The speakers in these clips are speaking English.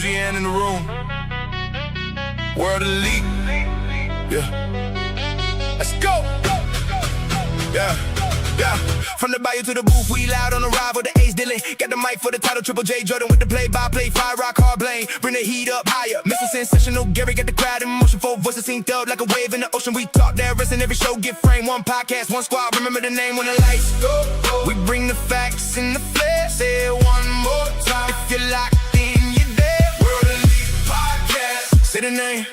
Louisiana in the room. World elite. Yeah. Let's go. Yeah. Yeah, from the bayou to the booth, we loud on the ride with the ace dealing. Got the mic for the title, Triple J Jordan with the play-by-play, fire rock, hard blame. Bring the heat up higher, Mr. Sensational, Gary got the crowd in motion. 4 voices synced up like a wave in the ocean. We talk there, rest in every show, get framed. 1 podcast, 1 squad, remember the name when the lights go. We bring the facts in the flesh, say it one more time. If you're locked in, you're there. World Elite Podcast. Say the name,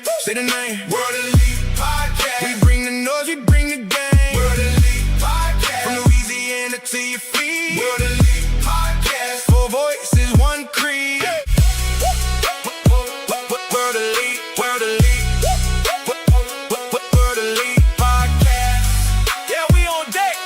World Elite Podcast. We bring the noise, we bring the game. World Elite From Louisiana to your feet. World Elite Podcast. 4 voices, 1 creed. World Elite, World Elite. World Elite Podcast. Yeah, we on deck.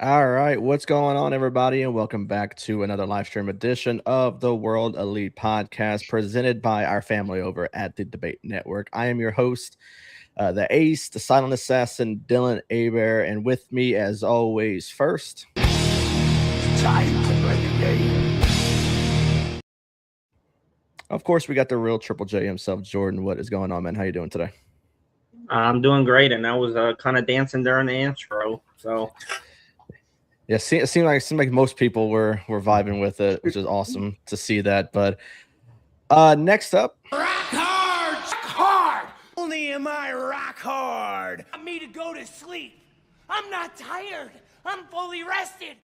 All right, what's going on, everybody, and welcome back to another live stream edition of the World Elite Podcast, presented by our family over at the Debate Network. I am your host, the Ace, the Silent Assassin, Dylan Aber, and with me, as always, first, Time to play the game. Of course, we got the real Triple J himself, Jordan. What is going on, man? How you doing today? I'm doing great, and I was kind of dancing during the intro, so. Yeah, it seemed like most people were vibing with it, which is awesome to see that. But next up, Rock hard. Only am I rock hard. Want me to go to sleep. I'm not tired. I'm fully rested.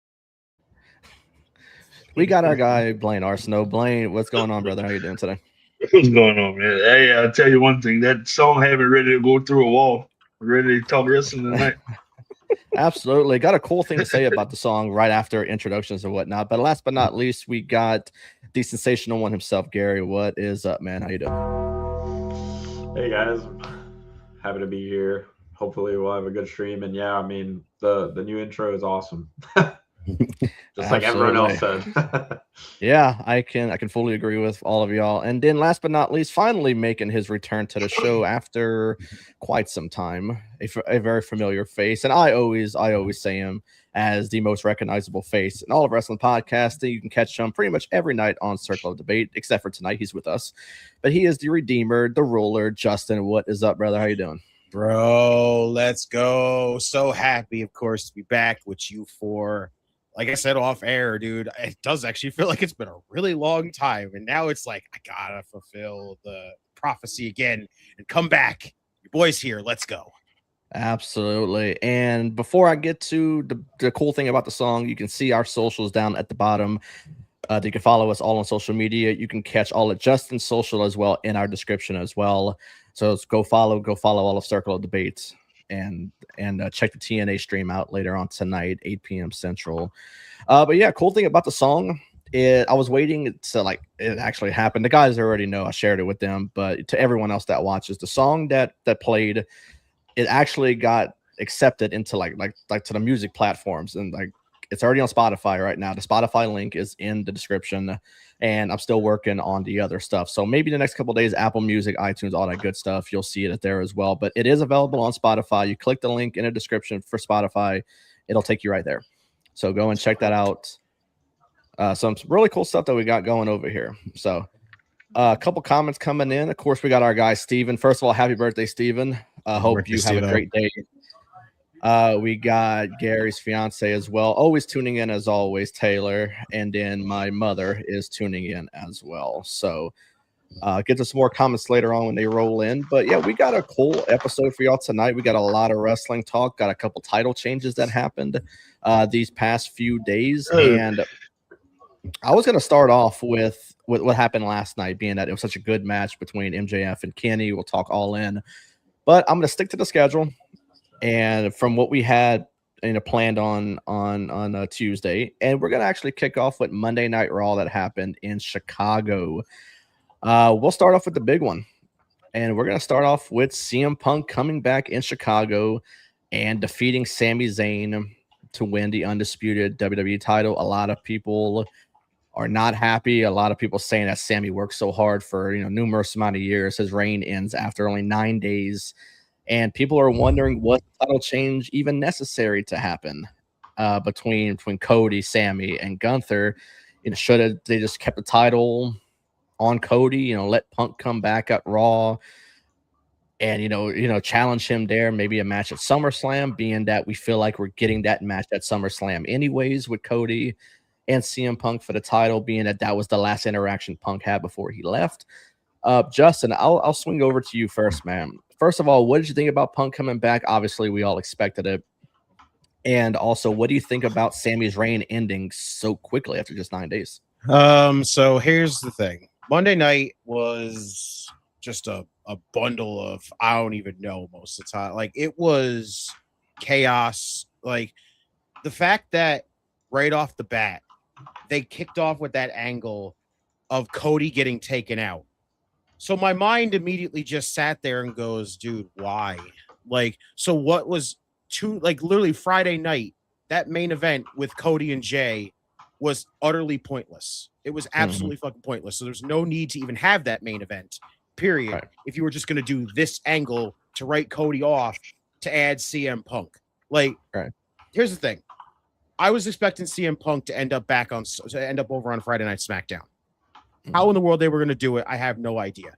we got our guy Blaine Arsenault. Blaine, what's going on, brother? How you doing today? What's going on, man? Hey, I'll tell you one thing. That song had me ready to go through a wall. Ready to talk wrestling tonight. Absolutely. Got a cool thing to say about the song right after introductions and whatnot. But last but not least, we got the sensational one himself, Gary. What is up, man? How you doing? Hey guys, happy to be here. Hopefully we'll have a good stream. And yeah, I mean the new intro is awesome. Just like everyone else said. Yeah, I can fully agree with all of y'all. And then last but not least, finally making his return to the show after quite some time, a very familiar face. And I always say him as the most recognizable face in all of wrestling podcasting. You can catch him pretty much every night on Circle of Debate, except for tonight. He's with us. But he is the Redeemer, the Ruler. Justin, what is up, brother? How you doing? Bro, let's go. So happy, of course, to be back with you for, like I said off air, dude. It does actually feel like it's been a really long time. And now it's like, I gotta fulfill the prophecy again and come back. Your boy's here. Let's go. Absolutely. And before I get to the cool thing about the song, you can see our socials down at the bottom. You can follow us all on social media. You can catch all of Justin's social as well in our description as well. So let's go follow all of Circle of Debates and check the TNA stream out later on tonight, 8 p.m. Central. But yeah, cool thing about the song, I was waiting to like it actually happened. The guys already know, I shared it with them, but to everyone else that watches, the song that played, it actually got accepted into like to the music platforms, and like it's already on Spotify right now. The Spotify link is in the description, and I'm still working on the other stuff. So maybe the next couple of days, Apple Music, iTunes, all that good stuff, you'll see it there as well. But it is available on Spotify. You click the link in the description for Spotify, it'll take you right there. So go and check that out. Some really cool stuff that we got going over here. So a couple comments coming in. Of course, we got our guy Steven. First of all, happy birthday, Steven. Hope you have a great day. We got Gary's fiance as well, always tuning in as always, Taylor, and then my mother is tuning in as well. So get to some more comments later on when they roll in. But yeah, we got a cool episode for y'all tonight. We got a lot of wrestling talk, got a couple title changes that happened these past few days. And I was going to start off with what happened last night, being that it was such a good match between MJF and Kenny. We'll talk all in, but I'm going to stick to the schedule. And from what we had planned on Tuesday, and we're gonna actually kick off with Monday Night Raw that happened in Chicago. We'll start off with the big one, and we're gonna start off with CM Punk coming back in Chicago and defeating Sami Zayn to win the undisputed WWE title. A lot of people are not happy. A lot of people saying that Sami worked so hard for numerous amount of years. His reign ends after only 9 days. And people are wondering, was the title change even necessary to happen? between Cody, Sammy, and Gunther. Should have they just kept the title on Cody? Let Punk come back at Raw and challenge him there. Maybe a match at SummerSlam, being that we feel like we're getting that match at SummerSlam anyways with Cody and CM Punk for the title, being that was the last interaction Punk had before he left. Justin, I'll swing over to you first, man. First of all, what did you think about Punk coming back? Obviously, we all expected it. And also, what do you think about Sammy's reign ending so quickly after just 9 days? So here's the thing. Monday night was just a bundle of, I don't even know most of the time. Like, it was chaos. Like, the fact that right off the bat, they kicked off with that angle of Cody getting taken out. So my mind immediately just sat there and goes, dude, why? Like, so what was literally Friday night, that main event with Cody and Jay was utterly pointless. It was absolutely fucking pointless. So there's no need to even have that main event, period. Right. If you were just going to do this angle to write Cody off to add CM Punk. Like, right. Here's the thing. I was expecting CM Punk to end up over on Friday Night SmackDown. How in the world they were going to do it, I have no idea.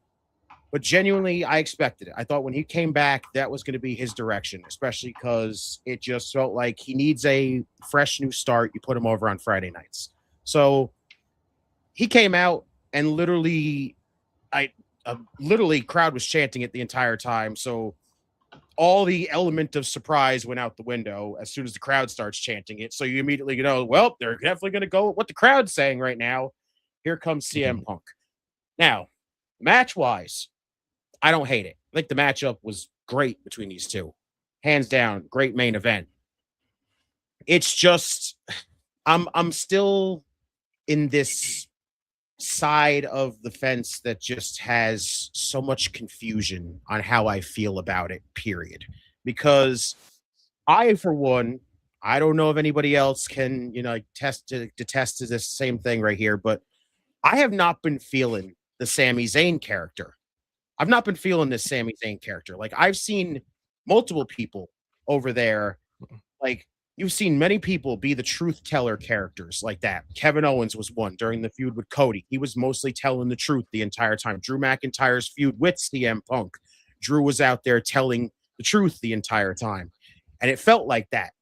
But genuinely, I expected it. I thought when he came back, that was going to be his direction, especially because it just felt like he needs a fresh new start. You put him over on Friday nights. So he came out and literally crowd was chanting it the entire time. So all the element of surprise went out the window as soon as the crowd starts chanting it. So you immediately know, well, they're definitely going to go with what the crowd's saying right now. Here comes CM Punk. Now, match-wise, I don't hate it. I think the matchup was great between these two. Hands down, great main event. It's just I'm still in this side of the fence that just has so much confusion on how I feel about it, period. Because I, for one, I don't know if anybody else can, detest to this same thing right here, but I have not been feeling the Sami Zayn character. I've not been feeling this Sami Zayn character. Like, I've seen multiple people over there. Like, you've seen many people be the truth teller characters like that. Kevin Owens was one during the feud with Cody. He was mostly telling the truth the entire time. Drew McIntyre's feud with CM Punk. Drew was out there telling the truth the entire time. And it felt like that.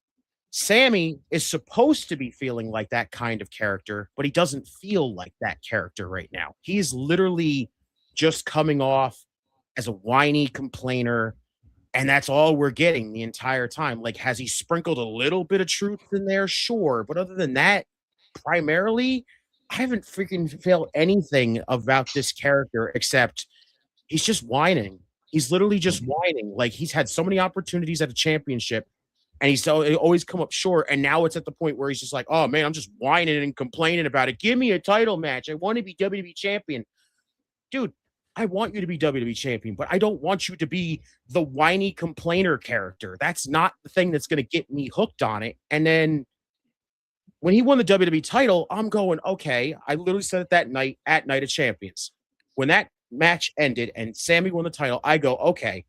Sammy is supposed to be feeling like that kind of character, but he doesn't feel like that character right now. He's literally just coming off as a whiny complainer, and that's all we're getting the entire time. Like, has he sprinkled a little bit of truth in there? Sure. But other than that, primarily, I haven't freaking felt anything about this character except he's just whining. He's literally just whining. Like, he's had so many opportunities at a championship, and he's always come up short. And now it's at the point where he's just like, oh, man, I'm just whining and complaining about it. Give me a title match. I want to be WWE champion. Dude, I want you to be WWE champion, but I don't want you to be the whiny complainer character. That's not the thing that's going to get me hooked on it. And then when he won the WWE title, I'm going, okay, I literally said it that night at Night of Champions. When that match ended and Sammy won the title, I go, okay,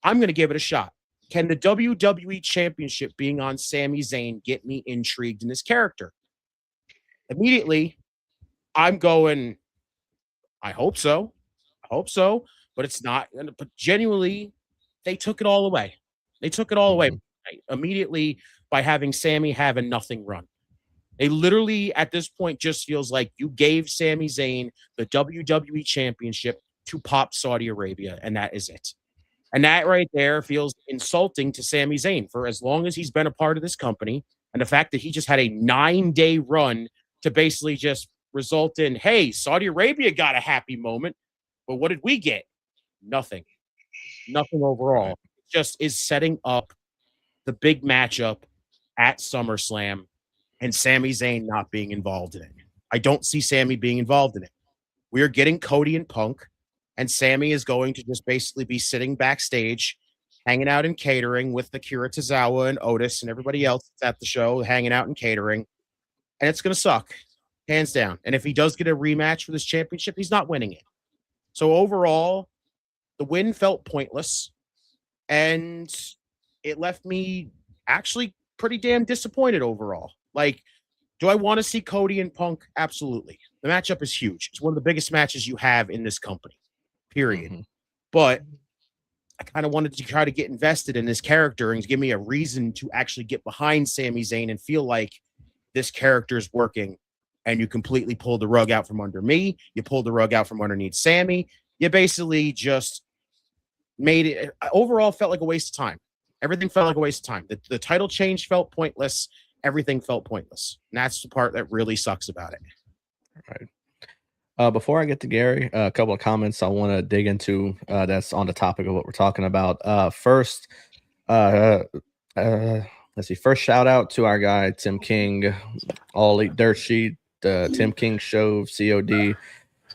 I'm going to give it a shot. Can the WWE Championship being on Sami Zayn get me intrigued in this character? Immediately, I'm going, I hope so. I hope so, but it's not. But genuinely, they took it all away. They took it all away immediately by having Sammy have a nothing run. They literally, at this point, just feels like you gave Sami Zayn the WWE Championship to pop Saudi Arabia, and that is it. And that right there feels insulting to Sami Zayn for as long as he's been a part of this company. And the fact that he just had a 9-day run to basically just result in, hey, Saudi Arabia got a happy moment. But what did we get? Nothing. Nothing overall. It just is setting up the big matchup at SummerSlam and Sami Zayn not being involved in it. I don't see Sammy being involved in it. We are getting Cody and Punk. And Sammy is going to just basically be sitting backstage, hanging out in catering with Akira Tozawa and Otis and everybody else at the show, hanging out in catering. And it's going to suck, hands down. And if he does get a rematch for this championship, he's not winning it. So overall, the win felt pointless. And it left me actually pretty damn disappointed overall. Like, do I want to see Cody and Punk? Absolutely. The matchup is huge. It's one of the biggest matches you have in this company, period. But I kind of wanted to try to get invested in this character and give me a reason to actually get behind Sami Zayn and feel like this character is working. And you completely pulled the rug out from under me. You pulled the rug out from underneath Sammy. You basically just made it, overall felt like a waste of time. Everything felt like a waste of time. The title change felt pointless. Everything felt pointless. And that's the part that really sucks about it. Right. Before I get to Gary, a couple of comments I want to dig into that's on the topic of what we're talking about. First, let's see. First, shout out to our guy Tim King, All Elite Dirt Sheet, the Tim King Show, COD.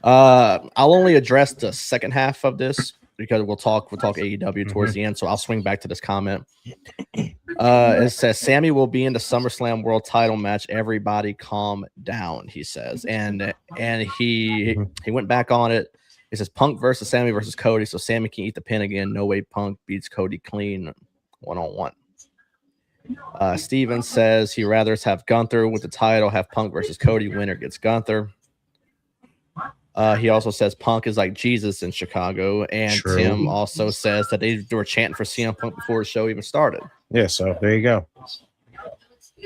I'll only address the second half of this because we'll talk AEW towards the end. So I'll swing back to this comment. It says Sammy will be in the SummerSlam World Title match. Everybody, calm down, he says, and he went back on it. It says Punk versus Sammy versus Cody, so Sammy can eat the pin again. No way Punk beats Cody clean 1-on-1. Steven says he rather have Gunther with the title, have Punk versus Cody. Winner gets Gunther. He also says Punk is like Jesus in Chicago, and True. Tim also says that they were chanting for CM Punk before the show even started. Yeah, so there you go.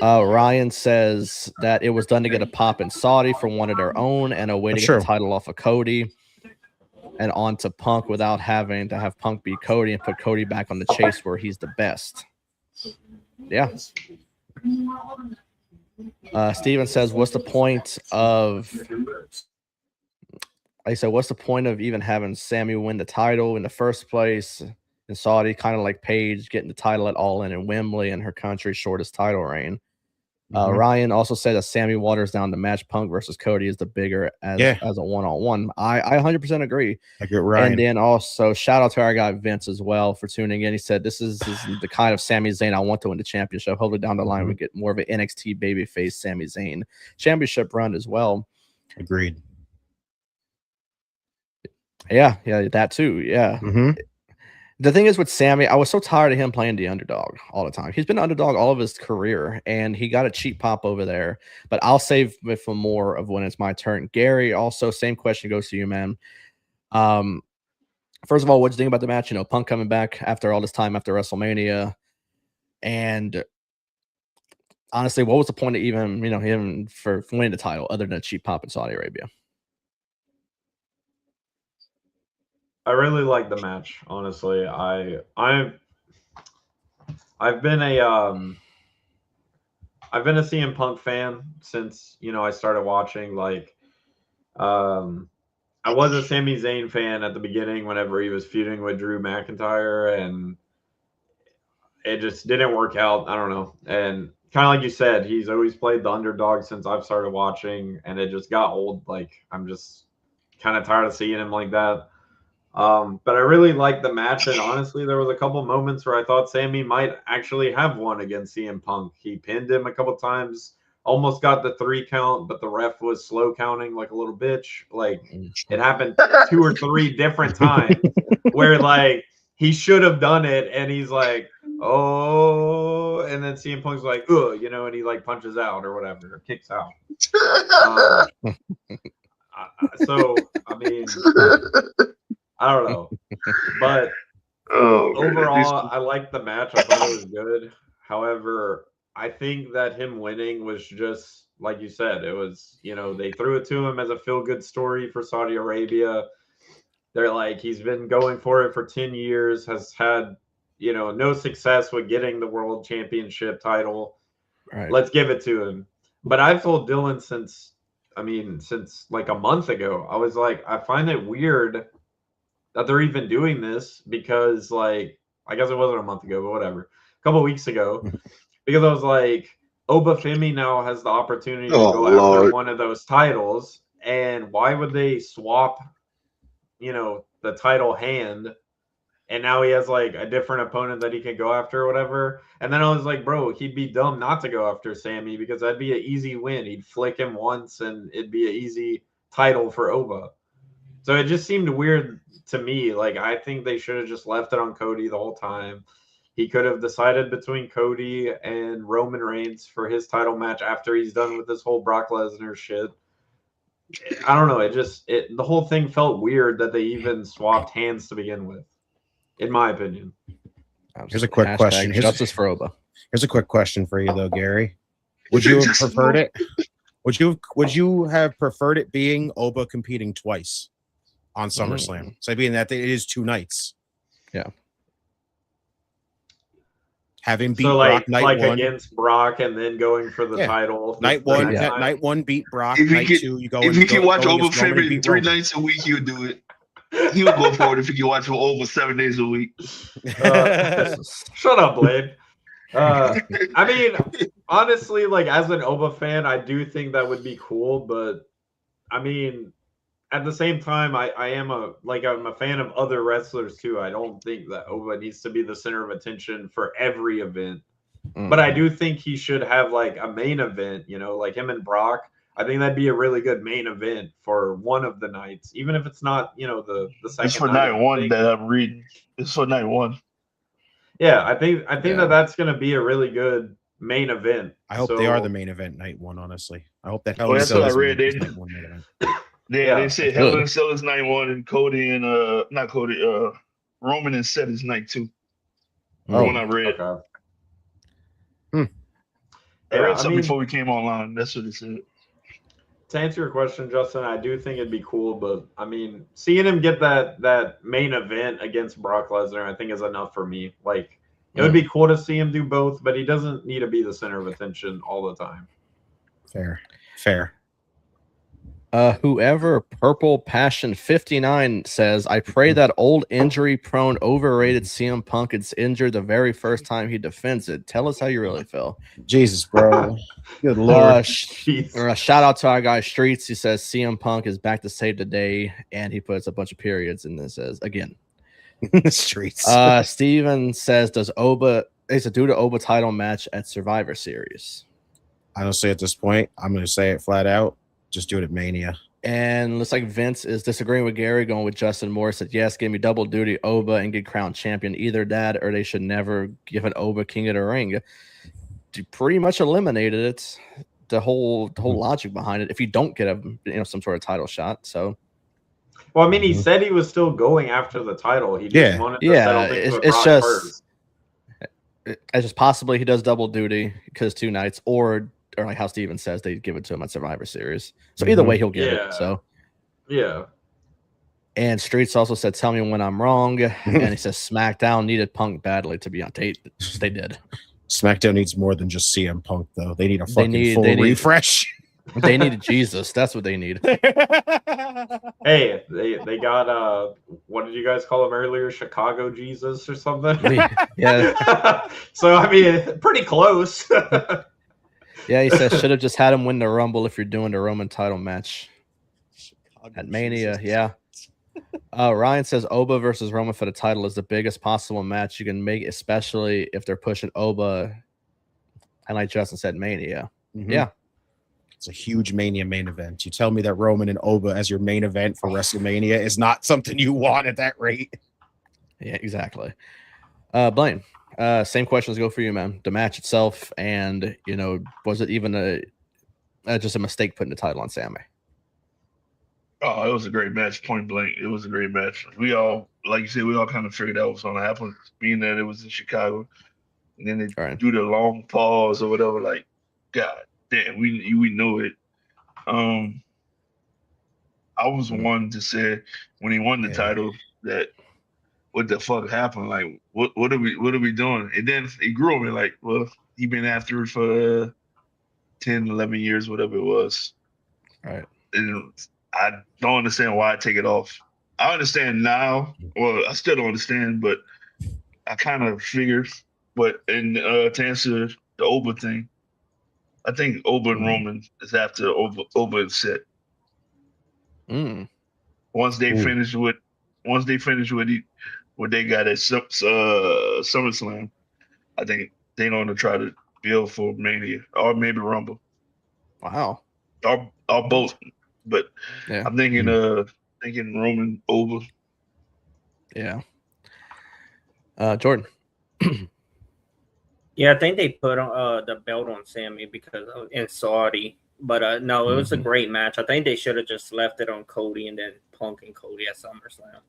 Ryan says that it was done to get a pop in Saudi for one of their own and a way to get the title off of Cody and on to Punk without having to have Punk beat Cody and put Cody back on the chase where he's the best. Yeah. Steven says, what's the point of... I said, what's the point of even having Sammy win the title in the first place in Saudi? Kind of like Paige getting the title at All In Wembley in her country's shortest title reign. Ryan also said that Sammy waters down the match. Punk versus Cody is the bigger as a one-on-one. I 100% agree. I get Ryan. And then also shout out to our guy Vince as well for tuning in. He said this is the kind of Sami Zayn I want to win the championship. Hopefully down the line we get more of an NXT babyface Sami Zayn championship run as well. Agreed. Yeah, that too. Yeah. The thing is with Sammy, I was so tired of him playing the underdog all the time. He's been an underdog all of his career, and he got a cheap pop over there. But I'll save it for more of when it's my turn. Gary, also, same question goes to you, man. First of all, what'd you think about the match? You know, Punk coming back after all this time after WrestleMania. And honestly, what was the point of even, him for winning the title other than a cheap pop in Saudi Arabia? I really like the match, honestly. I've been a CM Punk fan since I started watching. Like, I was a Sami Zayn fan at the beginning whenever he was feuding with Drew McIntyre, and it just didn't work out. I don't know. And kind of like you said, he's always played the underdog since I've started watching, and it just got old. Like, I'm just kind of tired of seeing him like that. But I really liked the match, and honestly, there was a couple moments where I thought Sammy might actually have won against CM Punk. He pinned him a couple times, almost got the 3 count, but the ref was slow counting like a little bitch. Like, it happened 2 or 3 different times where like he should have done it, and he's like, oh, and then CM Punk's like, ugh, and he like punches out or whatever, or kicks out. So I mean, I don't know, but overall, I liked the match. I thought it was good. However, I think that him winning was just like you said. It was, they threw it to him as a feel-good story for Saudi Arabia. They're like, he's been going for it for 10 years, has had, no success with getting the world championship title. Right. Let's give it to him. But I've told Dylan since like a month ago, I was like, I find it weird that they're even doing this because, like, I guess it wasn't a month ago, but whatever, a couple of weeks ago, because I was like, Obafemi now has the opportunity to go after one of those titles, and why would they swap, the title hand, and now he has like a different opponent that he can go after or whatever. And then I was like, bro, he'd be dumb not to go after Sammy because that'd be an easy win. He'd flick him once, and it'd be an easy title for Oba. So it just seemed weird to me. Like, I think they should have just left it on Cody the whole time. He could have decided between Cody and Roman Reigns for his title match after he's done with this whole Brock Lesnar shit. I don't know. The whole thing felt weird that they even swapped hands to begin with, in my opinion. Here's a quick question. Justice for Oba. Here's a quick question for you though, Gary. Would you have preferred it? Would you have preferred it being Oba competing twice on SummerSlam? So being that it is 2 nights. Yeah. Have him beat so Brock night like 1 against Brock and then going for the title. Night 1, night 1 beat Brock. Night 2, you go. If he can watch Oba favorite 3 Roman. nights a week, he would do it. He would go for it if he can watch Oba 7 days a week. Shut up, Blade. I mean, honestly, like as an Oba fan, I do think that would be cool, but I mean, at the same time, I'm a fan of other wrestlers too. I don't think that Oba needs to be the center of attention for every event, but I do think he should have like a main event, you know, like him and Brock. I think that'd be a really good main event for one of the nights, even if it's not, you know, the second. It's for night 1 that I'm reading. It's for night 1. Yeah, I think that's going to be a really good main event. I hope they are the main event night 1. Honestly, I hope that. Well, that's what I read. They said Hell in a Cell is night 1, and Cody and not Cody, Roman and Seth is night 2. The one I read. Okay. I read something before we came online. That's what it said. To answer your question, Justin, I do think it'd be cool, but I mean, seeing him get that main event against Brock Lesnar, I think is enough for me. Like, it would be cool to see him do both, but he doesn't need to be the center of attention all the time. Fair. Whoever Purple Passion 59 says, I pray that old injury-prone, overrated CM Punk gets injured the very first time he defends it. Tell us how you really feel. Jesus, bro. Good Lord. Shout out to our guy Streets. He says CM Punk is back to save the day, and he puts a bunch of periods and then says again. Streets. Steven says, does Oba is a due to Oba title match at Survivor Series? Honestly, at this point, I'm going to say it flat out. Just do it at Mania. And looks like Vince is disagreeing with Gary, going with Justin Moore. Said, yes, give me double duty Oba and get crowned champion. Either that or they should never give an Oba King of the Ring. You pretty much eliminated it. The whole logic behind it. If you don't get some sort of title shot. So, well, I mean, he said he was still going after the title. He just wanted to settle things with Brock first. It's just possibly he does double duty because 2 nights, or like how Steven says, they give it to him at Survivor Series. So either way, he'll get it. So yeah. And Streets also said, "Tell me when I'm wrong." And he says SmackDown needed Punk badly to be on tape. They did. SmackDown needs more than just CM Punk, though. They need a fucking full refresh. They needed Jesus. That's what they need. Hey, they got what did you guys call him earlier? Chicago Jesus or something? Yeah. So I mean, pretty close. Yeah, he says should have just had him win the Rumble if you're doing the Roman title match at Mania. Yeah. Ryan says Oba versus Roman for the title is the biggest possible match you can make, especially if they're pushing Oba. And like Justin said, Mania. Yeah. It's a huge Mania main event. You tell me that Roman and Oba as your main event for WrestleMania is not something you want at that rate. Yeah, exactly. Blaine, same questions go for you, man. The match itself, and was it even just a mistake putting the title on Sami? Oh, it was a great match, point blank. It was a great match. We all, like you said, we all kind of figured out what was going to happen, being that it was in Chicago. And then they do the long pause or whatever, like, God damn, we know it. I was one to say when he won the title that what the fuck happened? Like, what are we doing? And then it grew on me like, well, he been after it for 10, 11 years, whatever it was. Right. And I don't understand why I take it off. I understand now. Well, I still don't understand, but I kind of figured. But to answer the Oba thing, I think Oba and Roman is after Oba and Seth. Once they finish what they got at SummerSlam, I think they're going to try to build for Mania or maybe Rumble. Wow. Or both. But I'm thinking Roman Oba. Yeah. Jordan. Yeah, I think they put the belt on Sami because in Saudi. But no, it was a great match. I think they should have just left it on Cody and then Punk and Cody at SummerSlam.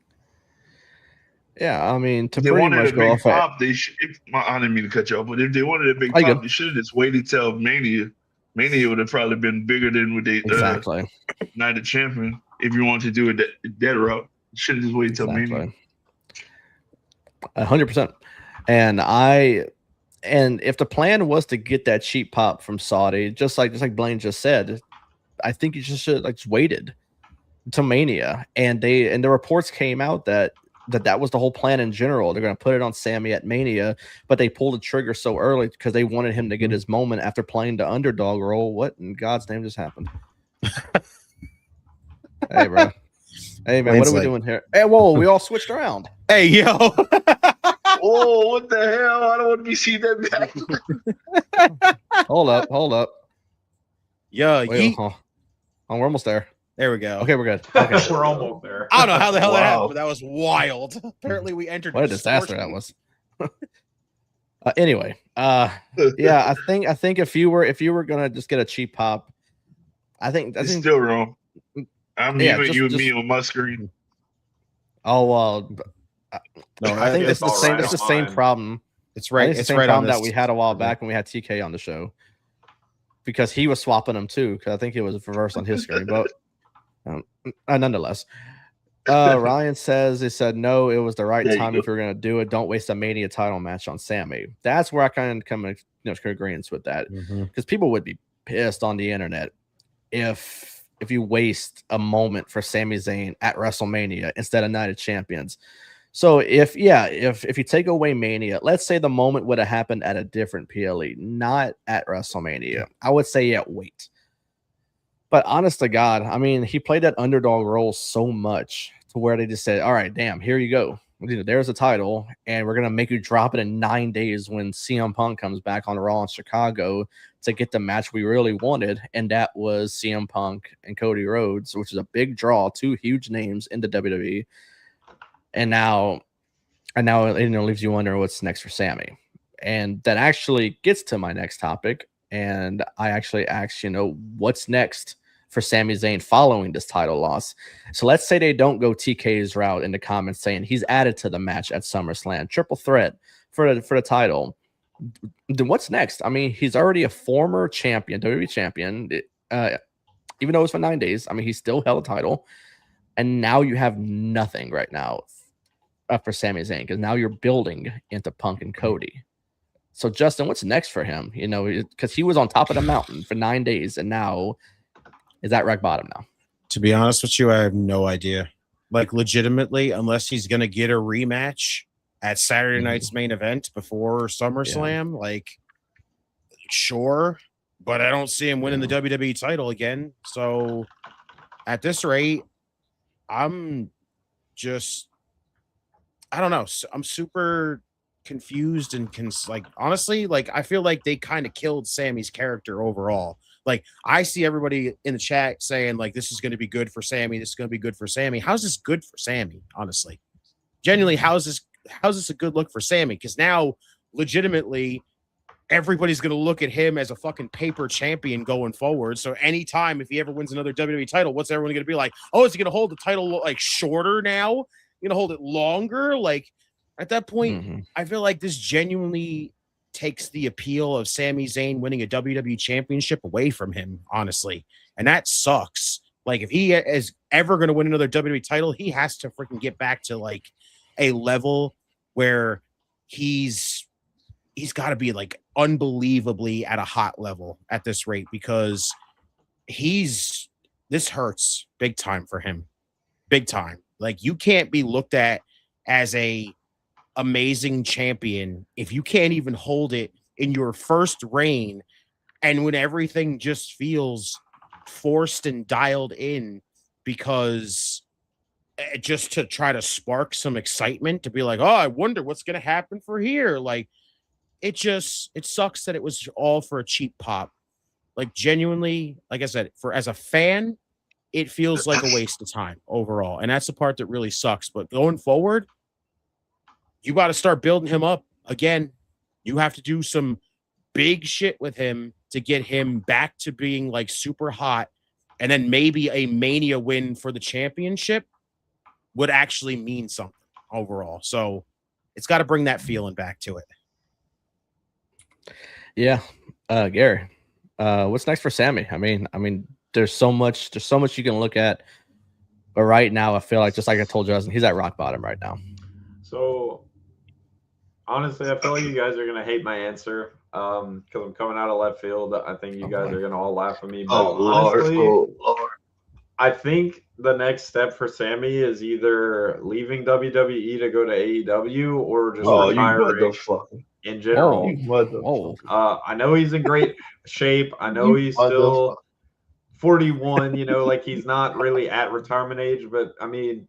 Yeah, I mean, to If they pretty wanted much a go big off at pop, they should. I didn't mean to cut you off, but if they wanted a big you pop, good. they should have just waited till Mania. Mania would have probably been bigger than what they Exactly. Night of Champion. If you want to do it that route, should have just waited till Mania. 100%. And if the plan was to get that cheap pop from Saudi, just like Blaine just said, I think you just should just waited to Mania. And the reports came out that was the whole plan in general. They're going to put it on Sami at Mania, but they pulled the trigger so early because they wanted him to get his moment after playing the underdog role. What in God's name just happened? Hey, bro. Hey, man, what are we doing here? Hey, whoa, we all switched around. Hey, yo. Oh, what the hell? I don't want to be seen that back. Hold up. Yeah, we're almost there. There we go. Okay, we're good. Okay. We're almost there. I don't know how the hell that happened, but that was wild. Apparently, we entered. What a disaster that was. Anyway, yeah, I think if you were gonna just get a cheap pop, I think still wrong. I'm leaving you and me on my screen. Oh well, no, I think it's the same. It's the same problem. It's right. It's the same problem that we had a while back when we had TK on the show, because he was swapping them too. Because I think it was reversed on his screen, but nonetheless. Ryan says, he said, no, it was the right time if you're going to do it. Don't waste a Mania title match on Sami. That's where I kind of come in agreement with that, because people would be pissed on the internet if you waste a moment for Sami Zayn at WrestleMania instead of Night of Champions. So if you take away Mania, let's say the moment would have happened at a different PLE, not at WrestleMania, I would say, yeah, wait. But honest to God, I mean, he played that underdog role so much to where they just said, all right, damn, here you go. There's a title, and we're going to make you drop it in 9 days when CM Punk comes back on Raw in Chicago to get the match we really wanted, and that was CM Punk and Cody Rhodes, which is a big draw, two huge names in the WWE. And now it leaves you wondering what's next for Sami. And that actually gets to my next topic, and I actually asked, what's next for Sami Zayn following this title loss. So let's say they don't go TK's route in the comments saying he's added to the match at SummerSlam, triple threat for the title. Then what's next? I mean, he's already a former champion, WWE champion, even though it's for 9 days. I mean, he still held a title, and now you have nothing right now for Sami Zayn, because now you're building into Punk and Cody. So Justin, what's next for him? Because he was on top of the mountain for 9 days, and now is at rock bottom now. To be honest with you, I have no idea. Like, legitimately, unless he's going to get a rematch at Saturday night's main event before SummerSlam, like, sure, but I don't see him winning the WWE title again. So at this rate, I'm just, I don't know. I'm super confused and honestly, like, I feel like they kind of killed Sammy's character overall. Like, I see everybody in the chat saying, like, this is going to be good for Sami. This is going to be good for Sami. How's this good for Sami? Honestly, genuinely, how's this a good look for Sami? Because now, legitimately, everybody's going to look at him as a fucking paper champion going forward. So anytime if he ever wins another WWE title, what's everyone going to be like? Oh, is he going to hold the title like shorter now? You going to hold it longer? Like, at that point, I feel like this genuinely takes the appeal of Sami Zayn winning a WWE championship away from him, honestly. And that sucks. Like, if he is ever going to win another WWE title, he has to freaking get back to like a level where he's got to be like unbelievably at a hot level at this rate, because this hurts big time for him. Big time. Like, you can't be looked at as a amazing champion if you can't even hold it in your first reign, and when everything just feels forced and dialed in, because just to try to spark some excitement, to be like, oh, I wonder what's going to happen for here. Like, it sucks that it was all for a cheap pop. Like, genuinely, like I said, as a fan, it feels like a waste of time overall, and that's the part that really sucks. But going forward, you got to start building him up again. You have to do some big shit with him to get him back to being like super hot, and then maybe a Mania win for the championship would actually mean something overall. So it's got to bring that feeling back to it. Yeah. Gary, what's next for Sami? I mean, there's so much you can look at, but right now I feel like, just like I told Justin, he's at rock bottom right now. So honestly, I feel like you guys are gonna hate my answer because I'm coming out of left field. I think you guys are gonna all laugh at me. But honestly, Lord. I think the next step for Sami is either leaving WWE to go to AEW or just retiring in general. I know he's in great shape. I know he's still 41, like he's not really at retirement age, but I mean,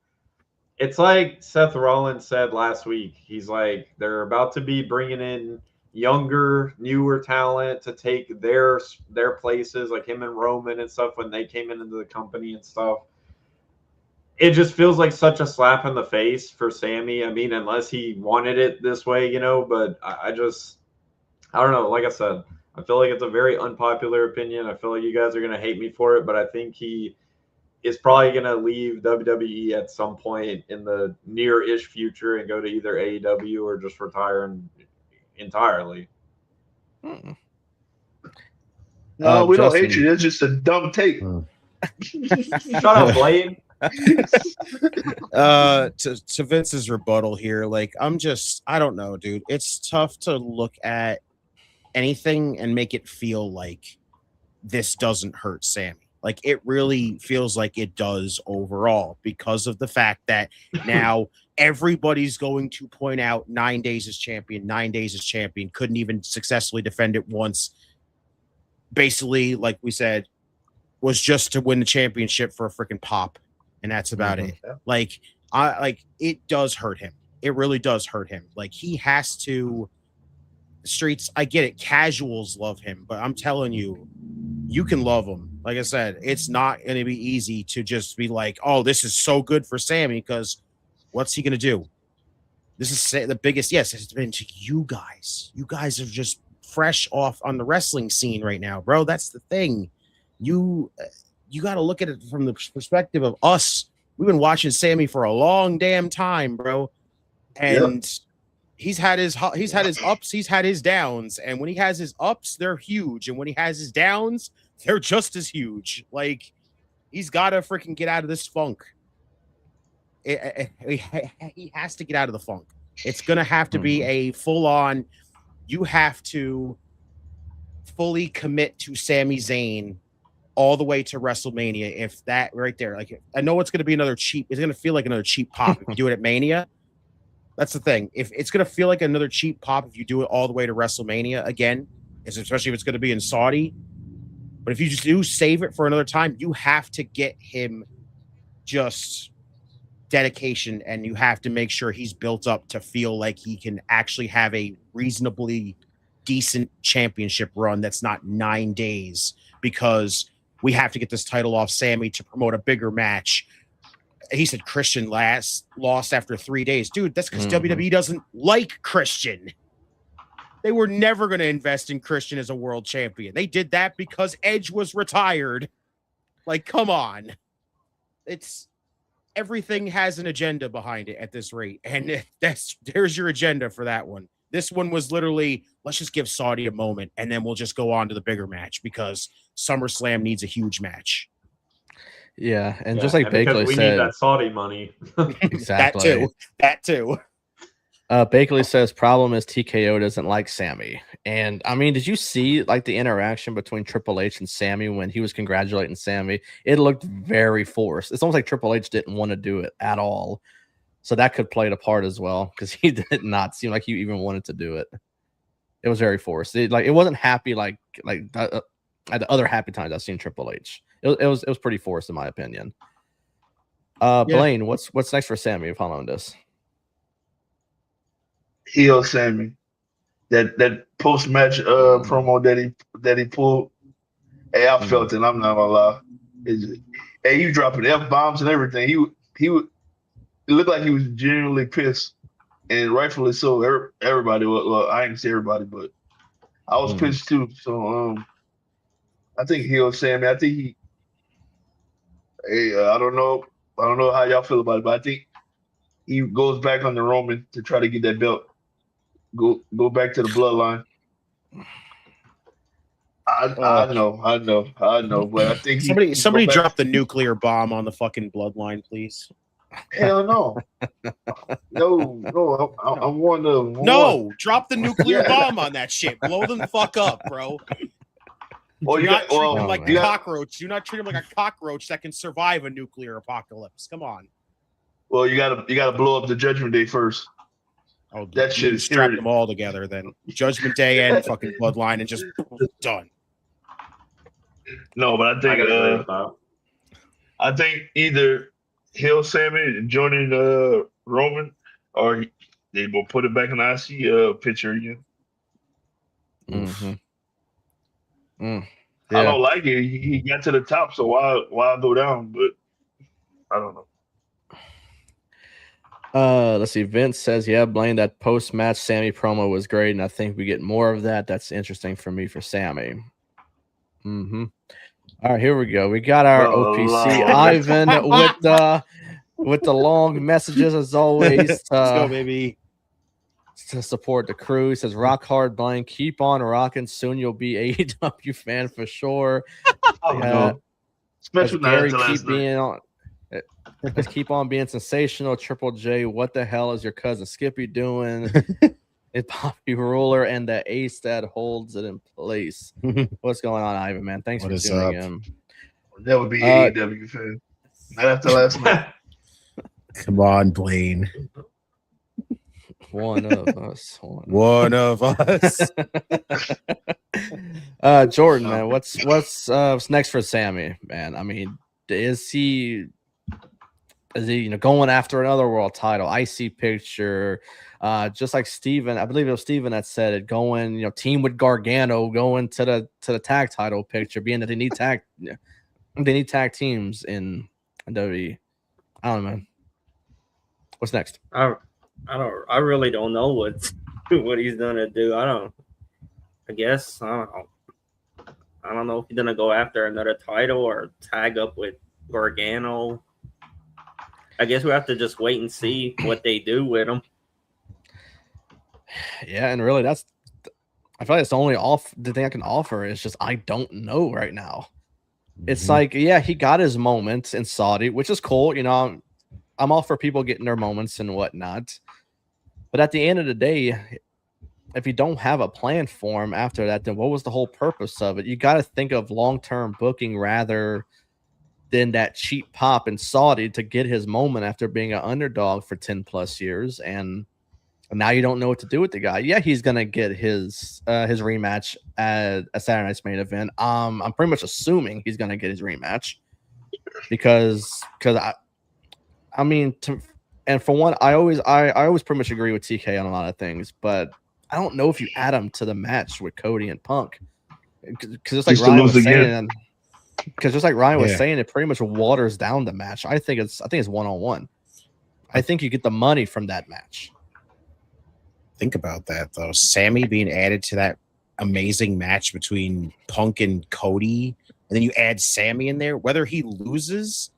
it's like Seth Rollins said last week. He's like, they're about to be bringing in younger, newer talent to take their places, like him and Roman and stuff when they came into the company and stuff. It just feels like such a slap in the face for Sami. I mean, unless he wanted it this way, but I don't know. Like I said, I feel like it's a very unpopular opinion. I feel like you guys are going to hate me for it, but I think he is probably going to leave WWE at some point in the near-ish future and go to either AEW or just retire entirely. No, we don't hate you. That's just a dumb take. Shut up, Blade. To Vince's rebuttal here, like I don't know, dude. It's tough to look at anything and make it feel like this doesn't hurt Sami. Like it really feels like it does overall because of the fact that now everybody's going to point out 9 days as champion, couldn't even successfully defend it once. Basically, like we said, was just to win the championship for a freaking pop. And that's about it. Like it does hurt him. It really does hurt him. Like he has to streets. I get it. Casuals love him, but I'm telling you, you can love him. Like I said, it's not going to be easy to just be like, oh, this is so good for Sami, because what's he going to do? This is the biggest. Yes, it's been to you guys. You guys are just fresh off on the wrestling scene right now, bro. That's the thing. You got to look at it from the perspective of us. We've been watching Sami for a long damn time, bro. And he's had his ups, he's had his downs. And when he has his ups, they're huge. And when he has his downs, they're just as huge. Like, he's got to freaking get out of this funk. He has to get out of the funk. It's going to have to be a full-on, you have to fully commit to Sami Zayn all the way to WrestleMania. If that right there, like, I know it's going to be it's going to feel like another cheap pop if you do it at Mania. That's the thing. If it's going to feel like another cheap pop if you do it all the way to WrestleMania again, especially if it's going to be in Saudi. But if you just do save it for another time, you have to get him just dedication, and you have to make sure he's built up to feel like he can actually have a reasonably decent championship run that's not 9 days, because we have to get this title off Sami to promote a bigger match. He said Christian lost after 3 days. Dude, that's because WWE doesn't like Christian. They were never going to invest in Christian as a world champion. They did that because Edge was retired. Like, come on. Everything has an agenda behind it at this rate. And there's your agenda for that one. This one was literally, let's just give Saudi a moment, and then we'll just go on to the bigger match because SummerSlam needs a huge match. Yeah, and just like Bakley we said, need that Saudi money. Exactly. That too. Bakley says problem is TKO doesn't like Sami. And I mean, did you see like the interaction between Triple H and Sami when he was congratulating Sami? It looked very forced. It's almost like Triple H didn't want to do it at all. So that could play a part as well, because he did not seem like he even wanted to do it. It was very forced. It wasn't happy like at the other happy times I've seen Triple H. It was pretty forced in my opinion. Blaine, what's next for Sami following this? Heel Sami. That post match promo that he pulled. Hey, I felt it. I'm not gonna lie. Hey, you dropping F-bombs and everything. He it looked like he was genuinely pissed. and rightfully so. Everybody, well, I didn't say everybody, but I was pissed too. So I think he'll Sammy. I think he. Hey, I don't know. I don't know how y'all feel about it, but I think he goes back on the Roman to try to get that belt. Go back to the bloodline. I know, but I think somebody drop the nuclear bomb on the fucking bloodline, please. Hell no, no, I'm one of no. Drop the nuclear bomb on that shit. Blow them the fuck up, bro. Well, Do not treat him like a cockroach. Do not treat him like a cockroach that can survive a nuclear apocalypse. Come on. Well, you gotta blow up the Judgment Day first. Oh, that shit is strap them all together then. Judgment Day and fucking bloodline and just done. No, but I think either he'll Sammy joining Roman, or they will put it back in the IC picture again. Yeah. I don't like it. He got to the top, so why go down? But I don't know. Let's see. Vince says, yeah, Blaine, that post-match Sammy promo was great, and I think we get more of that. That's interesting for me for Sammy. All right, here we go. We got our OPC Ivan with the long messages as always. Let's go, baby. To support the crew. He says, rock hard, Blaine. Keep on rocking. Soon you'll be AEW fan for sure. Especially Gary keep being on. Let's keep on being sensational. Triple J, what the hell is your cousin Skippy doing? It's Poppy Ruler and the ace that holds it in place. What's going on, Ivan, man? Thanks for tuning in. That would be AEW fan. Not after last night. Come on, Blaine. One of us. One of us. Jordan, man, what's next for Sammy, man? I mean, is he going after another world title, IC picture, just like Steven, I believe it was Steven that said it, going, team with Gargano, going to the tag title picture, being that they need tag teams in WWE. I don't know, man. What's next? I really don't know what he's gonna do. I guess I don't know if he's gonna go after another title or tag up with Gargano. I guess we have to just wait and see what they do with him. Yeah, and really, I feel like it's the only the thing I can offer is just I don't know right now. It's like, yeah, he got his moments in Saudi, which is cool. I'm all for people getting their moments and whatnot. But at the end of the day, if you don't have a plan for him after that, then what was the whole purpose of it? You got to think of long-term booking rather than that cheap pop in Saudi to get his moment after being an underdog for 10 plus years. And now you don't know what to do with the guy. Yeah, he's going to get his rematch at a Saturday Night's Main Event. I'm pretty much assuming he's going to get his rematch because I mean, and for one, I always pretty much agree with TK on a lot of things, but I don't know if you add him to the match with Cody and Punk, because just like Ryan was saying, it pretty much waters down the match. I think it's 1-on-1. I think you get the money from that match. Think about that though, Sammy being added to that amazing match between Punk and Cody, and then you add Sammy in there, whether he loses.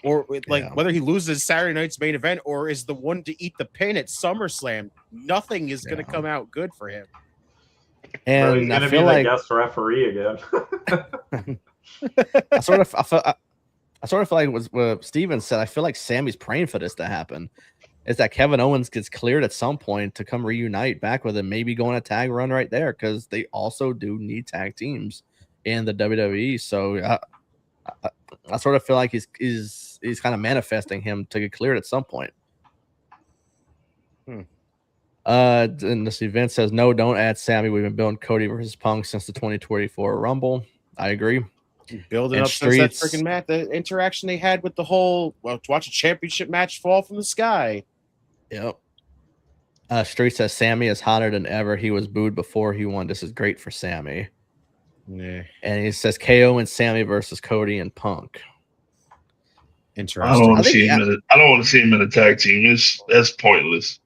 Or whether he loses Saturday Night's Main Event or is the one to eat the pin at SummerSlam, nothing is going to come out good for him. And he's going to be the guest referee again. I sort of feel like it was what Steven said. I feel like Sammy's praying for this to happen. Is that Kevin Owens gets cleared at some point to come reunite back with him, maybe go on a tag run right there, because they also do need tag teams in the WWE. So I sort of feel like he's kind of manifesting him to get cleared at some point. And this event says, no, don't add Sammy. We've been building Cody versus Punk since the 2024 Rumble. I agree. Building up since that freaking match, the interaction they had with the whole, to watch a championship match fall from the sky. Yep. Street says Sammy is hotter than ever. He was booed before he won. This is great for Sammy. Yeah. And he says KO and Sammy versus Cody and Punk. Interesting. I don't want to see him in a tag team. That's pointless.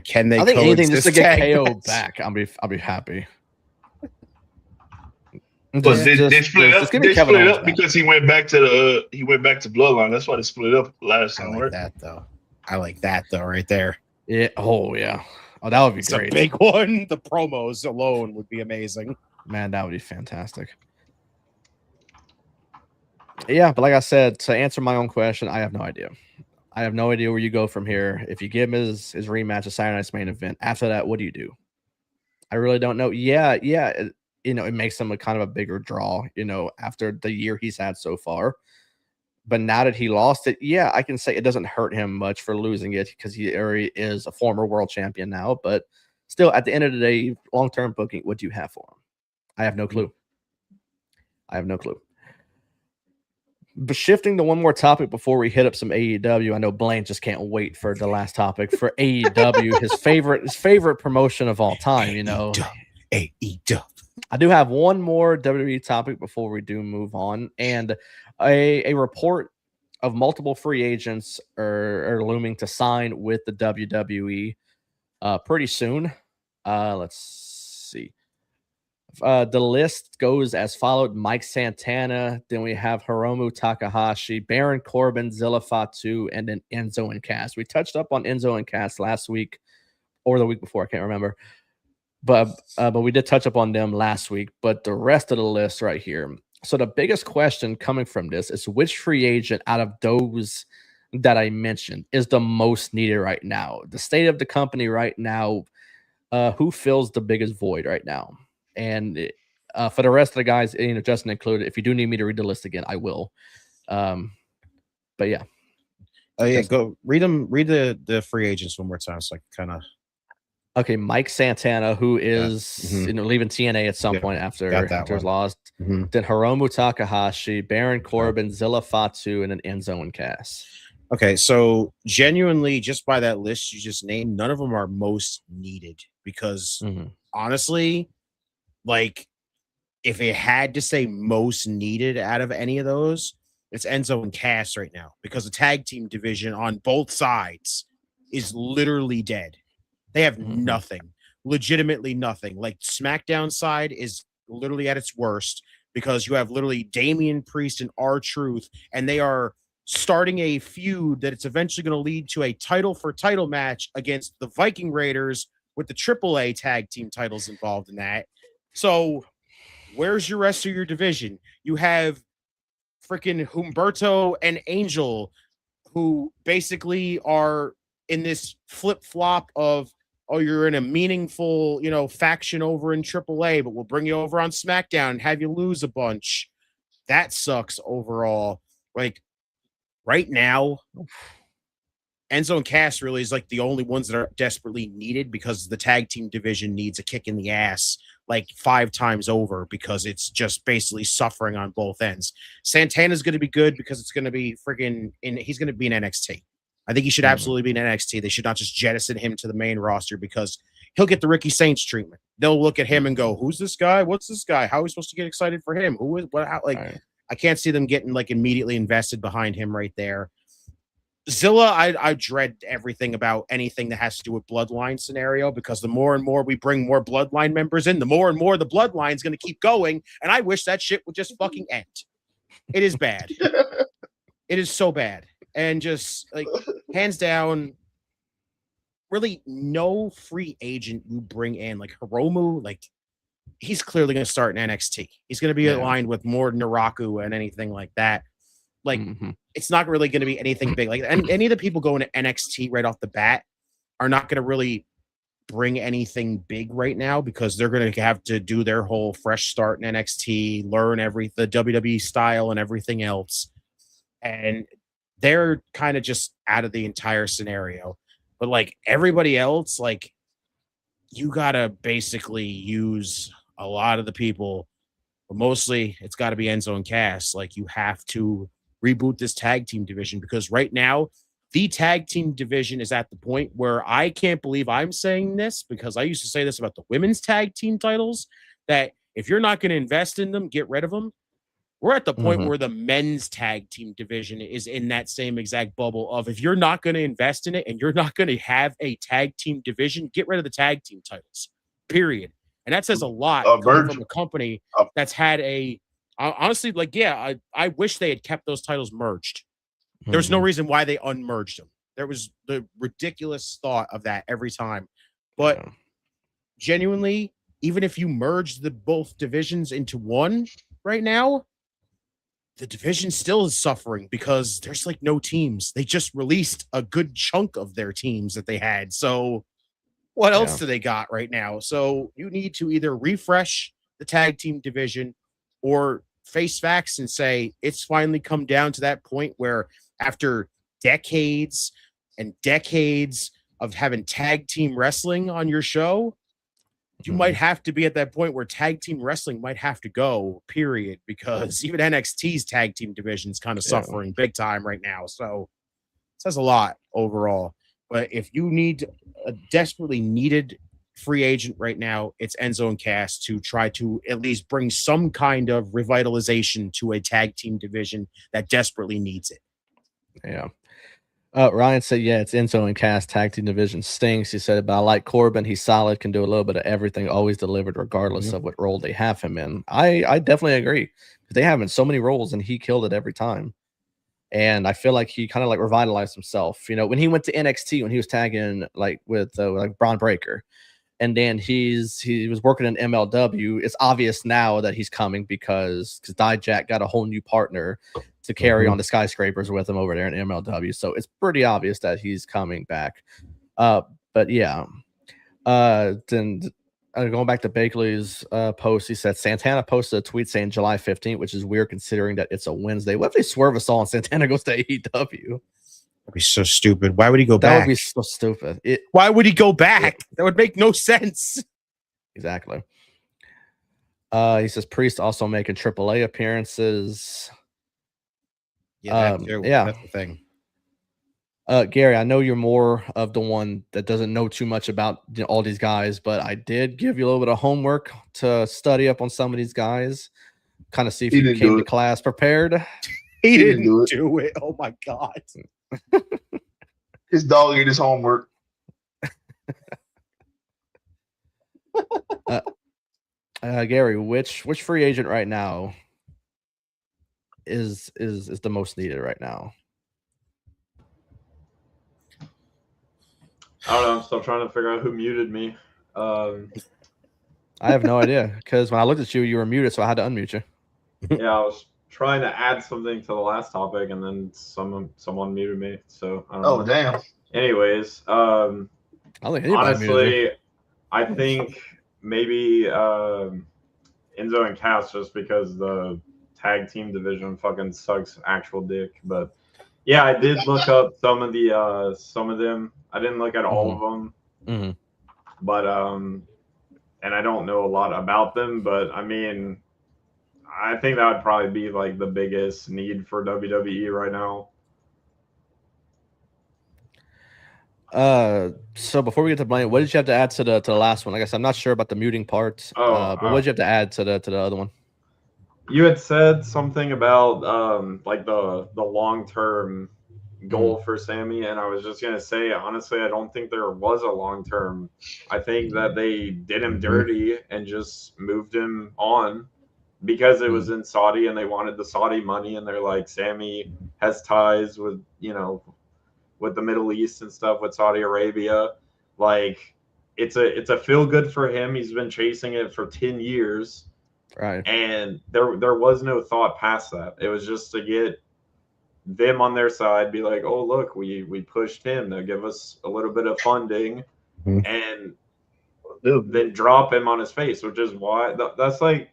Can they? I think anything just to get tag KO match? back, I'll be happy. But they split up. Give me They Kevin split Owens up back. because he went back to Bloodline. That's why they split up last I time, like right? that though. I like that though, right there. Yeah. Oh yeah. Oh, that would be It's great. a big one. The promos alone would be amazing. Man, that would be fantastic. Yeah, but like I said, to answer my own question, I have no idea. I have no idea where you go from here. If you give him his rematch of Saturday Night's Main Event, after that, what do you do? I really don't know. Yeah, it makes him a kind of a bigger draw, after the year he's had so far. But now that he lost it, yeah, I can say it doesn't hurt him much for losing it because he already is a former world champion now. But still, at the end of the day, long-term booking, what do you have for him? I have no clue. But shifting to one more topic before we hit up some AEW, I know Blaine just can't wait for the last topic for AEW, his favorite promotion of all time. AEW. I do have one more WWE topic before we do move on, and a report of multiple free agents are looming to sign with the WWE pretty soon. Let's see. The list goes as followed: Mike Santana, then we have Hiromu Takahashi, Baron Corbin, Zilla Fatu, and then Enzo and Cass. We touched up on Enzo and Cass last week or the week before, I can't remember. But we did touch up on them last week. But the rest of the list right here. So the biggest question coming from this is which free agent out of those that I mentioned is the most needed right now? The state of the company right now, who fills the biggest void right now? And for the rest of the guys, Justin included, if you do need me to read the list again, I will. But yeah. Oh yeah, go read them. Read the free agents one more time, so I can kind of. Okay, Mike Santana, who is leaving TNA at some point after his loss. Then Hiromu Takahashi, Baron Corbin, Zilla Fatu, and then Enzo and Cass. Okay, so genuinely, just by that list you just named, none of them are most needed because honestly, like if it had to say most needed out of any of those, it's Enzo and Cass right now because the tag team division on both sides is literally dead. They have nothing, legitimately nothing. Like SmackDown side is literally at its worst because you have literally Damian Priest and R-Truth, and they are starting a feud that it's eventually going to lead to a title for title match against the Viking Raiders with the AAA tag team titles involved in that. So where's your rest of your division? You have freaking Humberto and Angel, who basically are in this flip-flop of, oh, you're in a meaningful, faction over in AAA, but we'll bring you over on SmackDown and have you lose a bunch. That sucks overall. Like right now, Enzo and Cass really is like the only ones that are desperately needed because the tag team division needs a kick in the ass like 5 times over because it's just basically suffering on both ends. Santana's going to be good because it's going to be he's going to be in NXT. I think he should absolutely be in NXT. They should not just jettison him to the main roster because he'll get the Ricky Saints treatment. They'll look at him and go, "Who's this guy? What's this guy? How are we supposed to get excited for him? Who is what?" How, like, right. I can't see them getting like immediately invested behind him right there. Zilla, I dread everything about anything that has to do with Bloodline scenario because the more and more we bring more Bloodline members in, the more and more the Bloodline is going to keep going. And I wish that shit would just fucking end. It is bad. It is so bad. And just like hands down, really no free agent you bring in like Hiromu, like he's clearly going to start in NXT. He's going to be aligned with more Naraku and anything like that. Like it's not really going to be anything big. Like any of the people going to NXT right off the bat are not going to really bring anything big right now because they're going to have to do their whole fresh start in NXT, learn the WWE style and everything else. And they're kind of just out of the entire scenario. But like everybody else, like you got to basically use a lot of the people, but mostly it's got to be Enzo and Cass. Like you have to reboot this tag team division because right now the tag team division is at the point where I can't believe I'm saying this because I used to say this about the women's tag team titles, that if you're not going to invest in them, get rid of them. We're at the point where the men's tag team division is in that same exact bubble of if you're not going to invest in it and you're not going to have a tag team division, get rid of the tag team titles, period. And that says a lot coming from a company that's had honestly, like, yeah, I wish they had kept those titles merged. There's no reason why they unmerged them. There was the ridiculous thought of that every time. But genuinely, even if you merge the both divisions into one right now, the division still is suffering because there's like no teams. They just released a good chunk of their teams that they had. So what else do they got right now? So you need to either refresh the tag team division or face facts and say it's finally come down to that point where after decades and decades of having tag team wrestling on your show, you might have to be at that point where tag team wrestling might have to go, period, because even NXT's tag team division is kind of suffering big time right now. So it says a lot overall. But if you need a desperately needed free agent right now, it's Enzo and Cass to try to at least bring some kind of revitalization to a tag team division that desperately needs it. Yeah. Ryan said, yeah, it's Enzo and Cass tag team division stinks. He said, but I like Corbin. He's solid, can do a little bit of everything, always delivered regardless of what role they have him in. I definitely agree. They have him in so many roles and he killed it every time. And I feel like he kind of like revitalized himself. You know, when he went to NXT, when he was tagging like with like Braun Breaker, and then he was working in MLW. It's obvious now that he's coming because Dijak got a whole new partner to carry on the skyscrapers with him over there in MLW. So it's pretty obvious that he's coming back. But yeah, then going back to Bakley's post, he said Santana posted a tweet saying July 15th, which is weird considering that it's a Wednesday. What if they swerve us all and Santana goes to AEW? That'd be so stupid. Why would he go back? That would be so stupid. Why would he go back? That would make no sense. Exactly. He says Priest also making AAA appearances. Yeah, that's the thing. Gary, I know you're more of the one that doesn't know too much about all these guys, but I did give you a little bit of homework to study up on some of these guys, kind of see if you came to class prepared. He didn't do it. Oh my God. His dog ate his homework. Gary, which free agent right now is the most needed right now? I don't know. I'm still trying to figure out who muted me. I have no idea because when I looked at you, you were muted, so I had to unmute you. Yeah, I was trying to add something to the last topic, and then someone muted me. So I don't know. Damn. Anyways, honestly, I think maybe Enzo and Cass, just because the tag team division fucking sucks actual dick. But yeah, I did look up some of them. I didn't look at all of them, but and I don't know a lot about them. But I mean, I think that would probably be like the biggest need for WWE right now. So before we get to Blaine, what did you have to add to the last one? I guess I'm not sure about the muting part. But what did you have to add to the other one? You had said something about like the long-term goal for Sami, and I was just gonna say, honestly, I don't think there was a long-term. I think that they did him dirty and just moved him on because it was in Saudi and they wanted the Saudi money, and they're like, Sami has ties with, with the Middle East and stuff, with Saudi Arabia. Like, it's a feel good for him. He's been chasing it for 10 years. Right. And there was no thought past that. It was just to get them on their side, be like, oh, look, we pushed him. They'll give us a little bit of funding and then drop him on his face, which is why that's like,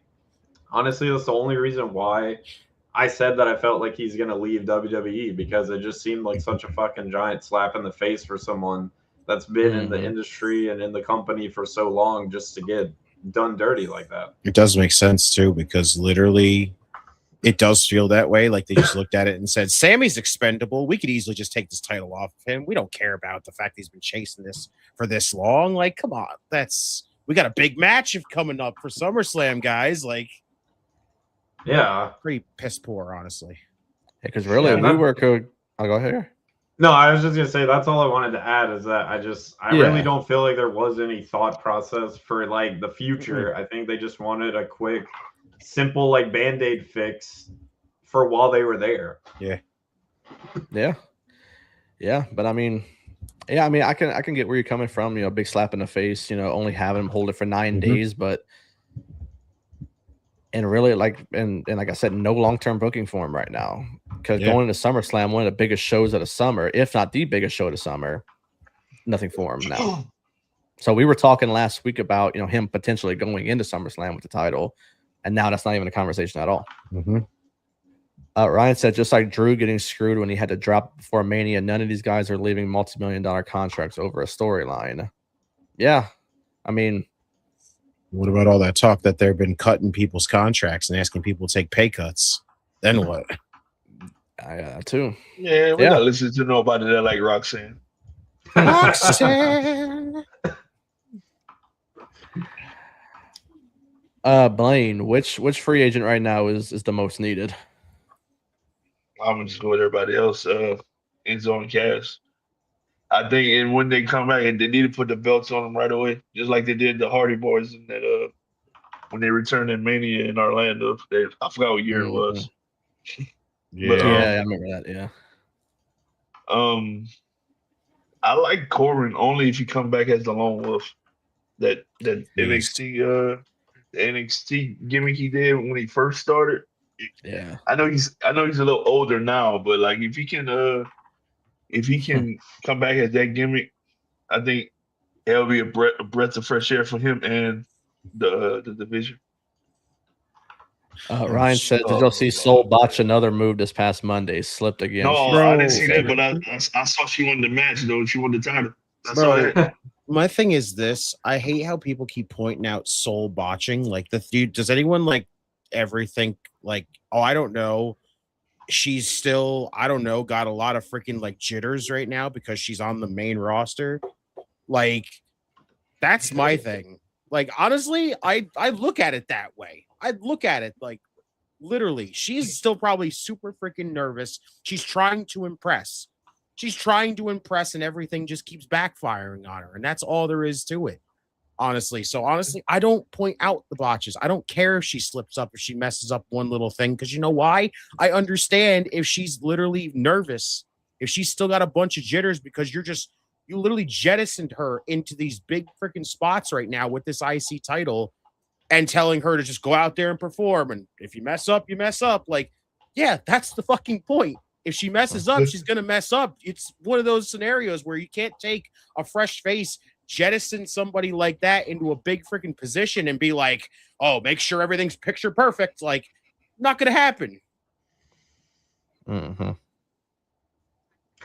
honestly, that's the only reason why I said that I felt like he's going to leave WWE, because it just seemed like such a fucking giant slap in the face for someone that's been in the industry and in the company for so long, just to get done dirty like that. It does make sense too, because literally it does feel that way. Like they just looked at it and said, Sammy's expendable. We could easily just take this title off of him. We don't care about the fact he's been chasing this for this long. Like, come on, we got a big match coming up for SummerSlam, guys. Like, Yeah. Pretty piss poor, honestly. Because really, Yeah, I'll go ahead. No, I was just gonna say that's all I wanted to add is that I really don't feel like there was any thought process for like the future. I think they just wanted a quick, simple like band-aid fix for while they were there. Yeah. But I mean, I can get where you're coming from. You know, big slap in the face. You know, only having him hold it for 9 days, but and really like like I said, no long-term booking for him right now. Because going into SummerSlam, one of the biggest shows of the summer, if not the biggest show of the summer, nothing for him now. So we were talking last week about him potentially going into SummerSlam with the title, and now that's not even a conversation at all. Ryan said, just like Drew getting screwed when he had to drop before Mania, none of these guys are leaving multi-million-dollar contracts over a storyline. Yeah, I mean, what about all that talk that they've been cutting people's contracts and asking people to take pay cuts? Then what? I got that too. Yeah, we're not listening to nobody that like Roxanne. Roxanne. Blaine, which free agent right now is the most needed? I'm gonna just go with everybody else. Enzo and Cass. I think, and when they come back, and they need to put the belts on them right away, just like they did the Hardy Boys in that when they returned in Mania in Orlando. I forgot what year it was. But, I remember that. Yeah. I like Corbin only if he come back as the Lone Wolf. That NXT gimmick he did when he first started. Yeah. I know he's a little older now, but like if he can come back as that gimmick, I think it'll be a breath of fresh air for him and the division. Ryan said, "Did you see Soul botch another move this past Monday? Slipped again." No, I didn't see that, but I saw she won the match though. She won the title. That's all right. My thing is this: I hate how people keep pointing out Soul botching. Like the dude, does anyone like ever think like, oh, I don't know, she's still, I don't know, got a lot of freaking like jitters right now because she's on the main roster? Like, that's my thing. Like, honestly, I look at it that way. I look at it like literally, she's still probably super freaking nervous. She's trying to impress. And everything just keeps backfiring on her. And that's all there is to it, honestly. So honestly, I don't point out the botches. I don't care if she slips up, if she messes up one little thing, because you know why? I understand if she's literally nervous, if she's still got a bunch of jitters because you literally jettisoned her into these big freaking spots right now with this IC title and telling her to just go out there and perform. And if you mess up, you mess up. Like, yeah, that's the fucking point. If she messes up, she's going to mess up. It's one of those scenarios where you can't take a fresh face, jettison somebody like that into a big freaking position and be like, oh, make sure everything's picture perfect. Like, not going to happen.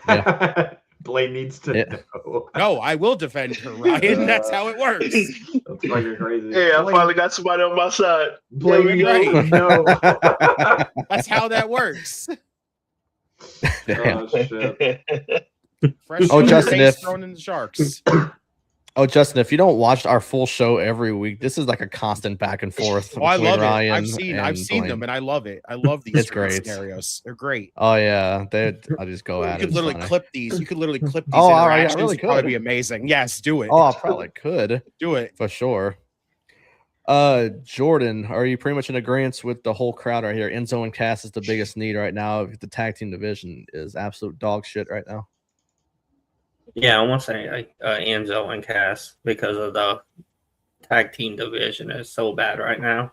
Yeah. Blaine needs to know. No, I will defend her, Ryan. That's how it works. That's fucking crazy. Hey, I finally got somebody on my side. Blaine, right. No. That's how that works. Oh, shit. Fresh Justin, thrown in the sharks. Justin, if you don't watch our full show every week, this is like a constant back and forth. Oh, I love Ryan it. I've seen them, and I love it. I love these great scenarios. They're great. Oh yeah, I just go at it. You could literally clip these. You could literally clip these. Oh, interactions. all right, I really It'd probably could. be amazing. Yes, do it. Oh, I probably could. Do it for sure. Jordan, are you pretty much in agreement with the whole crowd right here? Enzo and Cass is the biggest need right now. The tag team division is absolute dog shit right now. Yeah, I want to say Enzo and Cass because of the tag team division is so bad right now.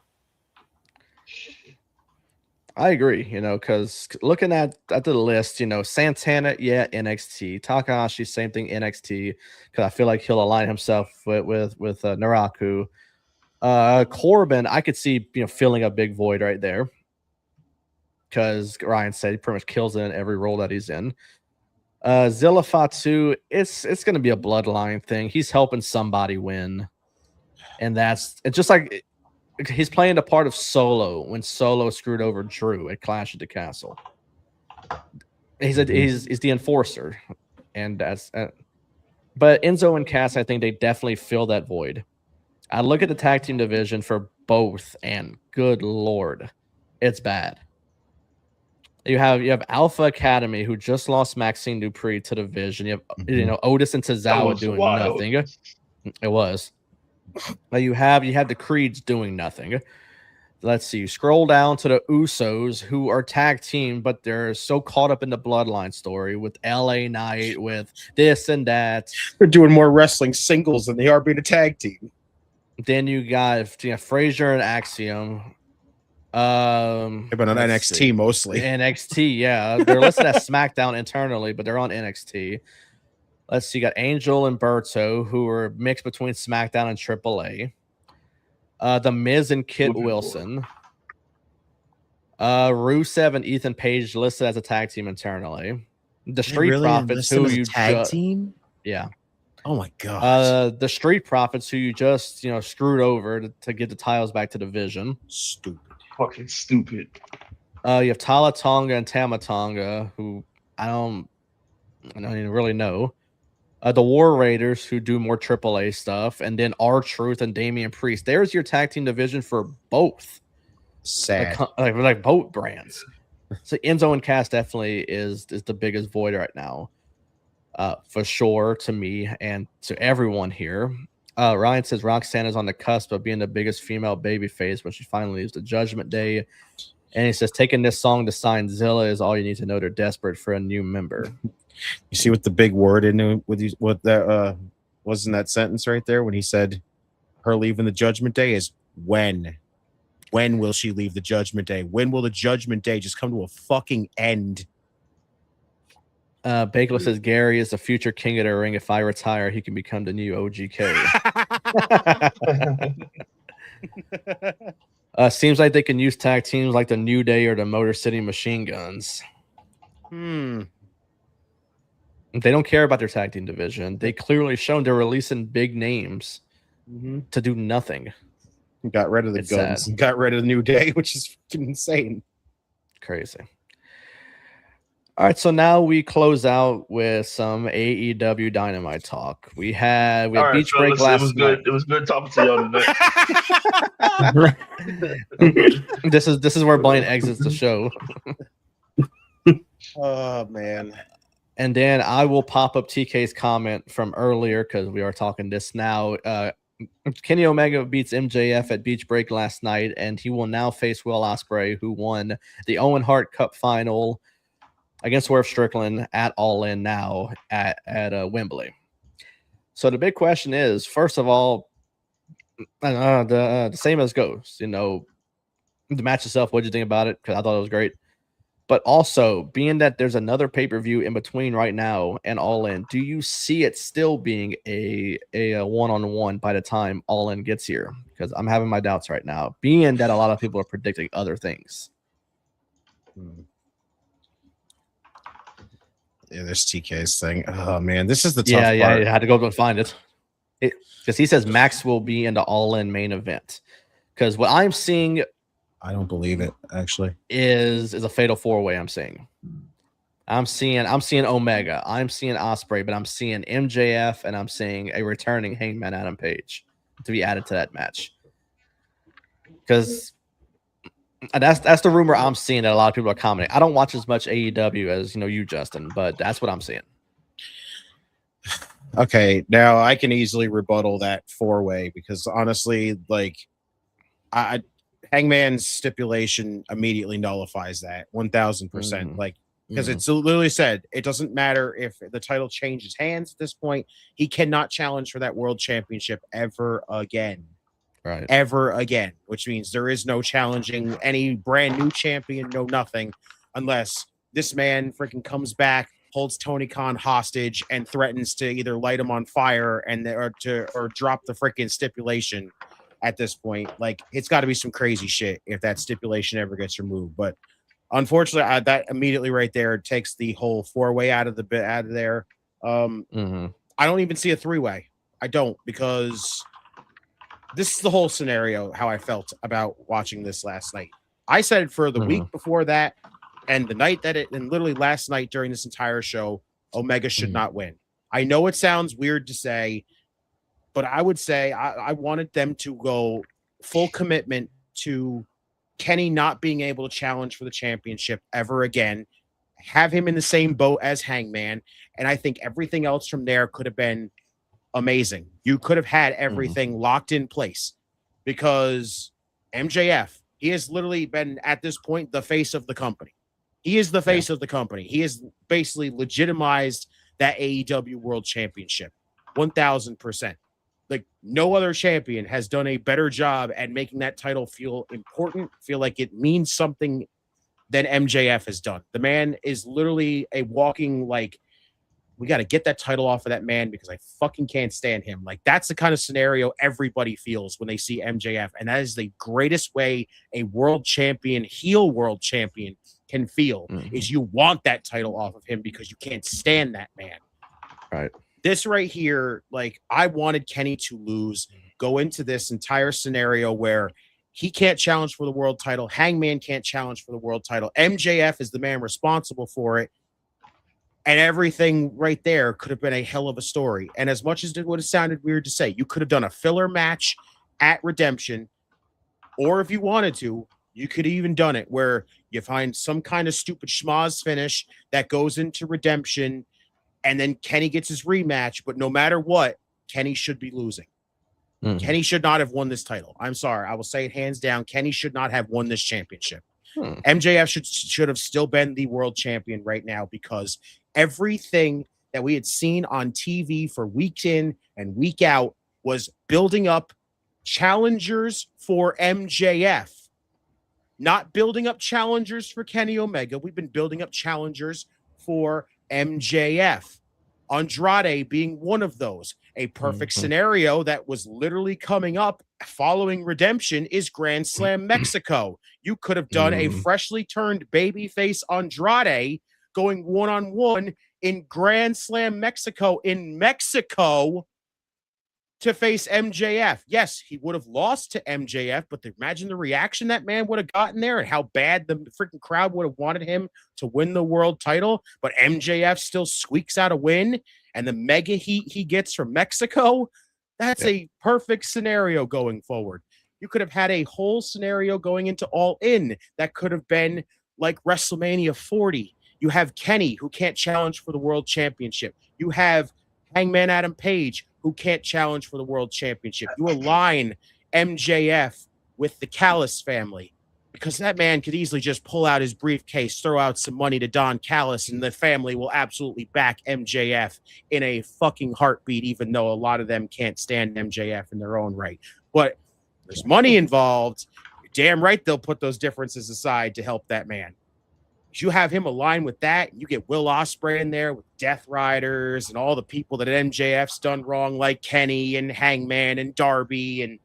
I agree, because looking at the list, Santana, NXT, Takahashi, same thing, NXT, because I feel like he'll align himself with Naraku. Corbin, I could see filling a big void right there, because Ryan said he pretty much kills it in every role that he's in. Zilla Fatu, it's going to be a bloodline thing. He's helping somebody win, and it's just like he's playing the part of Solo when Solo screwed over Drew at Clash at the Castle. He's the enforcer, and that's. But Enzo and Cass, I think they definitely fill that void. I look at the tag team division for both, and good lord, It's bad. You have Alpha Academy, who just lost Maxine Dupree to the Division. You have Otis and Tozawa doing nothing. It was. But you have the Creeds doing nothing. Let's see. Scroll down to the Usos, who are tag team, but they're so caught up in the bloodline story with LA Knight, with this and that. They're doing more wrestling singles than they are being a tag team. Then you got Frazier and Axiom. But on NXT mostly. NXT, yeah. They're listed as SmackDown internally, but they're on NXT. Let's see. You got Angel and Berto, who are mixed between SmackDown and AAA. The Miz and Kit Wilson. Rusev and Ethan Page listed as a tag team internally. The Street Profits, who you tag team? Yeah. Oh my god. The Street Profits, who you just screwed over to get the titles back to the Division. Stupid. Fucking stupid. You have Tala Tonga and Tama Tonga, who I don't even really know. The War Raiders, who do more AAA stuff, and then R-Truth and Damian Priest. There's your tag team division for both. Sad. Like both brands. So Enzo and Cass definitely is the biggest void right now. For sure, to me and to everyone here. Ryan says Roxanne is on the cusp of being the biggest female babyface when she finally leaves the Judgment Day. And he says, taking this song to sign Zilla is all you need to know. They're desperate for a new member. You see what the big word in with what that was in that sentence right there when he said her leaving the Judgment Day is when. When will she leave the Judgment Day? When will the Judgment Day just come to a fucking end? Bakeless says Gary is the future king of the ring. If I retire, he can become the new OGK. Seems like they can use tag teams like the New Day or the Motor City Machine Guns. They don't care about their tag team division. They clearly shown they're releasing big names to do nothing. Got rid of the guns. Sad. Got rid of the New Day, which is insane. Crazy. All right, so now we close out with some AEW Dynamite talk. We had Beach Break last night. It was good talking to y'all tonight. This is where Blaine exits the show. Oh man. And then I will pop up TK's comment from earlier because we are talking this now. Kenny Omega beats MJF at Beach Break last night, and he will now face Will Ospreay, who won the Owen Hart Cup final against Swerve Strickland at All In now at Wembley. So the big question is, first of all, the same as goes. The match itself, what did you think about it? Because I thought it was great. But also, being that there's another pay-per-view in between right now and All In, do you see it still being a one-on-one by the time All In gets here? Because I'm having my doubts right now, being that a lot of people are predicting other things. Yeah, there's TK's thing. Oh, man, this is the tough part. Yeah, I had to go and find it. Because he says Max will be in the All In main event. Because what I'm seeing... I don't believe it, actually. Is a fatal four-way I'm seeing. I'm seeing Omega. I'm seeing Ospreay, but I'm seeing MJF, and I'm seeing a returning Hangman Adam Page to be added to that match. Because that's the rumor I'm seeing that a lot of people are commenting. I don't watch as much AEW as you, Justin, but that's what I'm seeing. Okay, now I can easily rebuttal that four-way because honestly, Hangman's stipulation immediately nullifies that 1,000%. Because it's literally said it doesn't matter if the title changes hands at this point. He cannot challenge for that world championship ever again. Right. Ever again, which means there is no challenging any brand new champion, no nothing, unless this man freaking comes back, holds Tony Khan hostage, and threatens to either light him on fire or drop the freaking stipulation. At this point, it's got to be some crazy shit if that stipulation ever gets removed. But unfortunately, that immediately right there takes the whole four-way out of there. I don't even see a three-way. I don't, because this is the whole scenario how I felt about watching this last night. I said it for the week before that, and the night that and literally last night during this entire show, Omega should not win. I know it sounds weird to say. But I would say I wanted them to go full commitment to Kenny not being able to challenge for the championship ever again, have him in the same boat as Hangman, and I think everything else from there could have been amazing. You could have had everything locked in place because MJF, he has literally been at this point the face of the company. He is the face of the company. He has basically legitimized that AEW World Championship 1000%. Like no other champion has done a better job at making that title feel important, feel like it means something than MJF has done. The man is literally a walking, like, we got to get that title off of that man because I fucking can't stand him. Like that's the kind of scenario everybody feels when they see MJF. And that is the greatest way a world champion, heel world champion can feel is you want that title off of him because you can't stand that man. Right. This right here, like I wanted Kenny to lose, go into this entire scenario where he can't challenge for the world title. Hangman can't challenge for the world title. MJF is the man responsible for it. And everything right there could have been a hell of a story. And as much as it would have sounded weird to say, you could have done a filler match at Redemption. Or if you wanted to, you could have even done it where you find some kind of stupid schmoz finish that goes into Redemption. And then Kenny gets his rematch. But no matter what, Kenny should be losing. Kenny should not have won this title. I'm sorry. I will say it hands down. Kenny should not have won this championship. MJF should have still been the world champion right now because everything that we had seen on TV for week in and week out was building up challengers for MJF, not building up challengers for Kenny Omega. We've been building up challengers for MJF. Andrade being one of those. A perfect scenario that was literally coming up following Redemption is Grand Slam Mexico. You could have done a freshly turned babyface Andrade going one-on-one in Grand Slam Mexico in Mexico to face MJF. Yes, he would have lost to MJF, but imagine the reaction that man would have gotten there and how bad the freaking crowd would have wanted him to win the world title. But MJF still squeaks out a win, and the mega heat he gets from Mexico, that's a perfect scenario going forward. You could have had a whole scenario going into All In that could have been like WrestleMania 40. You have Kenny, who can't challenge for the world championship. You have Hangman Adam Page, who can't challenge for the world championship. You align MJF with the Callis family because that man could easily just pull out his briefcase, throw out some money to Don Callis, and the family will absolutely back MJF in a fucking heartbeat, even though a lot of them can't stand MJF in their own right. But there's money involved. You're damn right they'll put those differences aside to help that man. You have him aligned with that. You get Will Ospreay in there with Death Riders and all the people that MJF's done wrong, like Kenny and Hangman and Darby and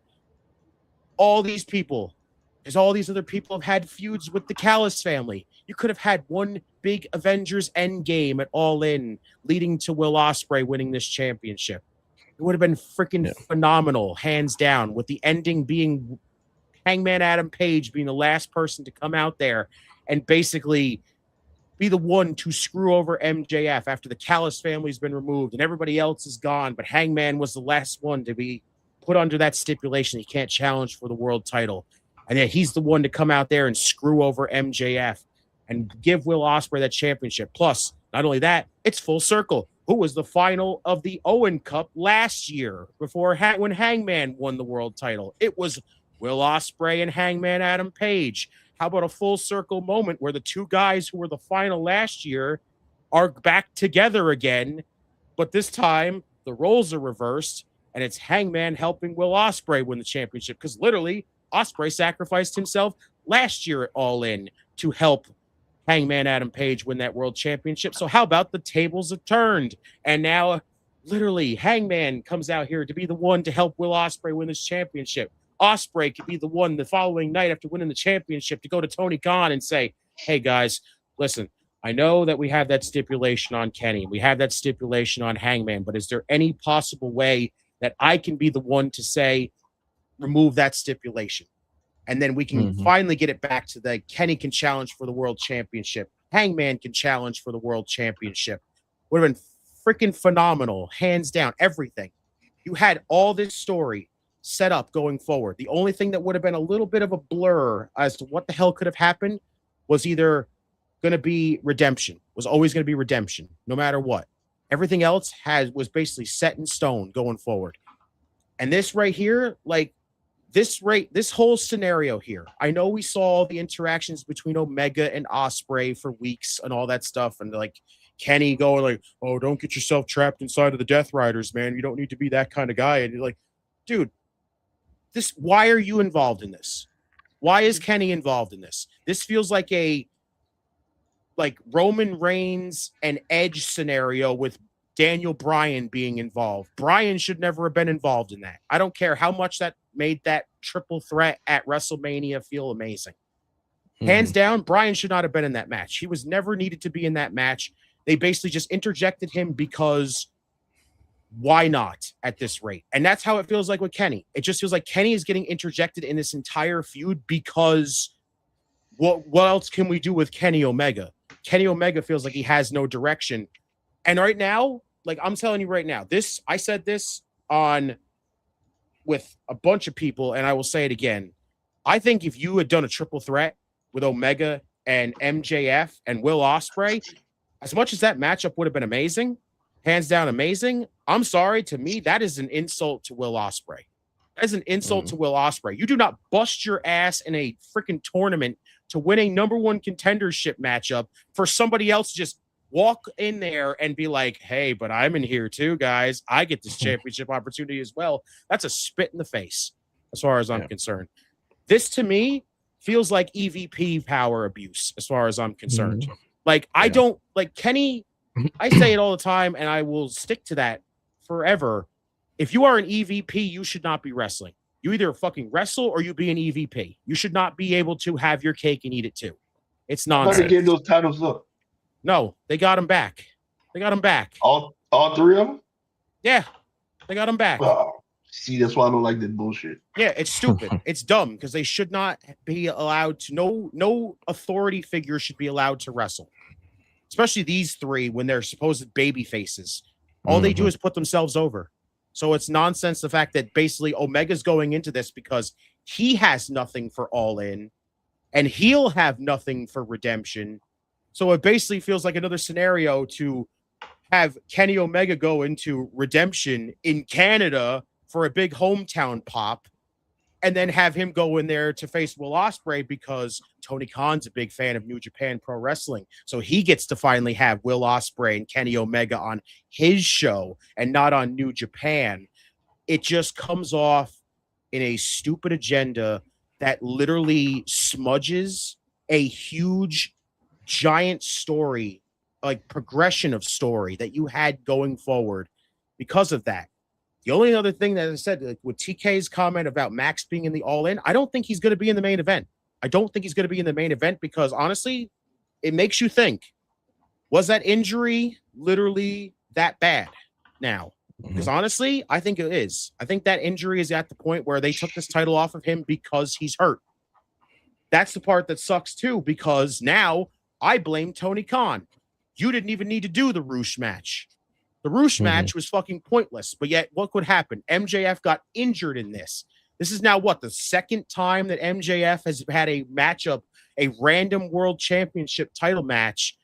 all these people. Because all these other people have had feuds with the Callis family. You could have had one big Avengers Endgame at All In, leading to Will Ospreay winning this championship. It would have been freaking phenomenal, hands down, with the ending being Hangman Adam Page being the last person to come out there and basically be the one to screw over MJF after the Callis family's been removed and everybody else is gone. But Hangman was the last one to be put under that stipulation. He can't challenge for the world title. And then he's the one to come out there and screw over MJF and give Will Ospreay that championship. Plus, not only that, it's full circle. Who was the final of the Owen Cup last year before when Hangman won the world title? It was Will Ospreay and Hangman Adam Page. How about a full circle moment where the two guys who were the final last year are back together again, but this time the roles are reversed and it's Hangman helping Will Ospreay win the championship because literally Ospreay sacrificed himself last year at All In to help Hangman Adam Page win that world championship. So how about the tables have turned and now literally Hangman comes out here to be the one to help Will Ospreay win this championship. Ospreay could be the one the following night after winning the championship to go to Tony Khan and say, hey guys, listen, I know that we have that stipulation on Kenny. We have that stipulation on Hangman, but is there any possible way that I can be the one to say, remove that stipulation? And then we can finally get it back to the Kenny can challenge for the world championship. Hangman can challenge for the world championship. Would have been freaking phenomenal, hands down, everything. You had all this story set up going forward. The only thing that would have been a little bit of a blur as to what the hell could have happened was either going to be redemption, was always going to be redemption, no matter what. Everything else was basically set in stone going forward. And this right here, like this whole scenario here, I know we saw the interactions between Omega and Ospreay for weeks and all that stuff, and like Kenny going like, "Oh, don't get yourself trapped inside of the Death Riders, man. You don't need to be that kind of guy." And you're like, dude, why are you involved in this? Why is Kenny involved in this? This feels like a Roman Reigns and Edge scenario with Daniel Bryan being involved. Bryan should never have been involved in that. I don't care how much that made that triple threat at WrestleMania feel amazing. Hands down, Bryan should not have been in that match. He was never needed to be in that match. They basically just interjected him because why not at this rate? And that's how it feels like with Kenny. It just feels like Kenny is getting interjected in this entire feud because what else can we do with Kenny Omega? Kenny Omega feels like he has no direction. And right now, like I'm telling you right now, I said this on with a bunch of people, and I will say it again. I think if you had done a triple threat with Omega and MJF and Will Ospreay, as much as that matchup would have been amazing, hands down amazing, I'm sorry, to me, that is an insult to Will Ospreay. That is an insult to Will Ospreay. You do not bust your ass in a freaking tournament to win a number one contendership matchup for somebody else to just walk in there and be like, "Hey, but I'm in here too, guys. I get this championship opportunity as well." That's a spit in the face as far as I'm concerned. This to me feels like EVP power abuse as far as I'm concerned. Like I don't like Kenny. I say it all the time and I will stick to that forever. If you are an EVP, you should not be wrestling. You either fucking wrestle or you be an EVP. You should not be able to have your cake and eat it too. It's nonsense. They gave those titles up. No, they got him back. They got him back. All three of them? Yeah, they got him back. Oh, see, that's why I don't like that bullshit. Yeah, it's stupid. It's dumb because they should not be allowed to. No authority figure should be allowed to wrestle, especially these three when they're supposed baby faces. All they do is put themselves over. So it's nonsense the fact that basically Omega's going into this because he has nothing for All In, and he'll have nothing for Redemption. So it basically feels like another scenario to have Kenny Omega go into Redemption in Canada for a big hometown pop, and then have him go in there to face Will Ospreay because Tony Khan's a big fan of New Japan Pro Wrestling. So he gets to finally have Will Ospreay and Kenny Omega on his show and not on New Japan. It just comes off in a stupid agenda that literally smudges a huge giant story, like progression of story that you had going forward because of that. The only other thing that I said, like with TK's comment about Max being in the All In, I don't think he's going to be in the main event. I don't think he's going to be in the main event because honestly, it makes you think, was that injury literally that bad now? Because honestly, I think it is. I think that injury is at the point where they took this title off of him because he's hurt. That's the part that sucks too, because now I blame Tony Khan. You didn't even need to do the Roosh match. The Roosh match was fucking pointless, but yet what could happen? MJF got injured in this. This is now what, the second time that MJF has had a matchup, a random world championship title match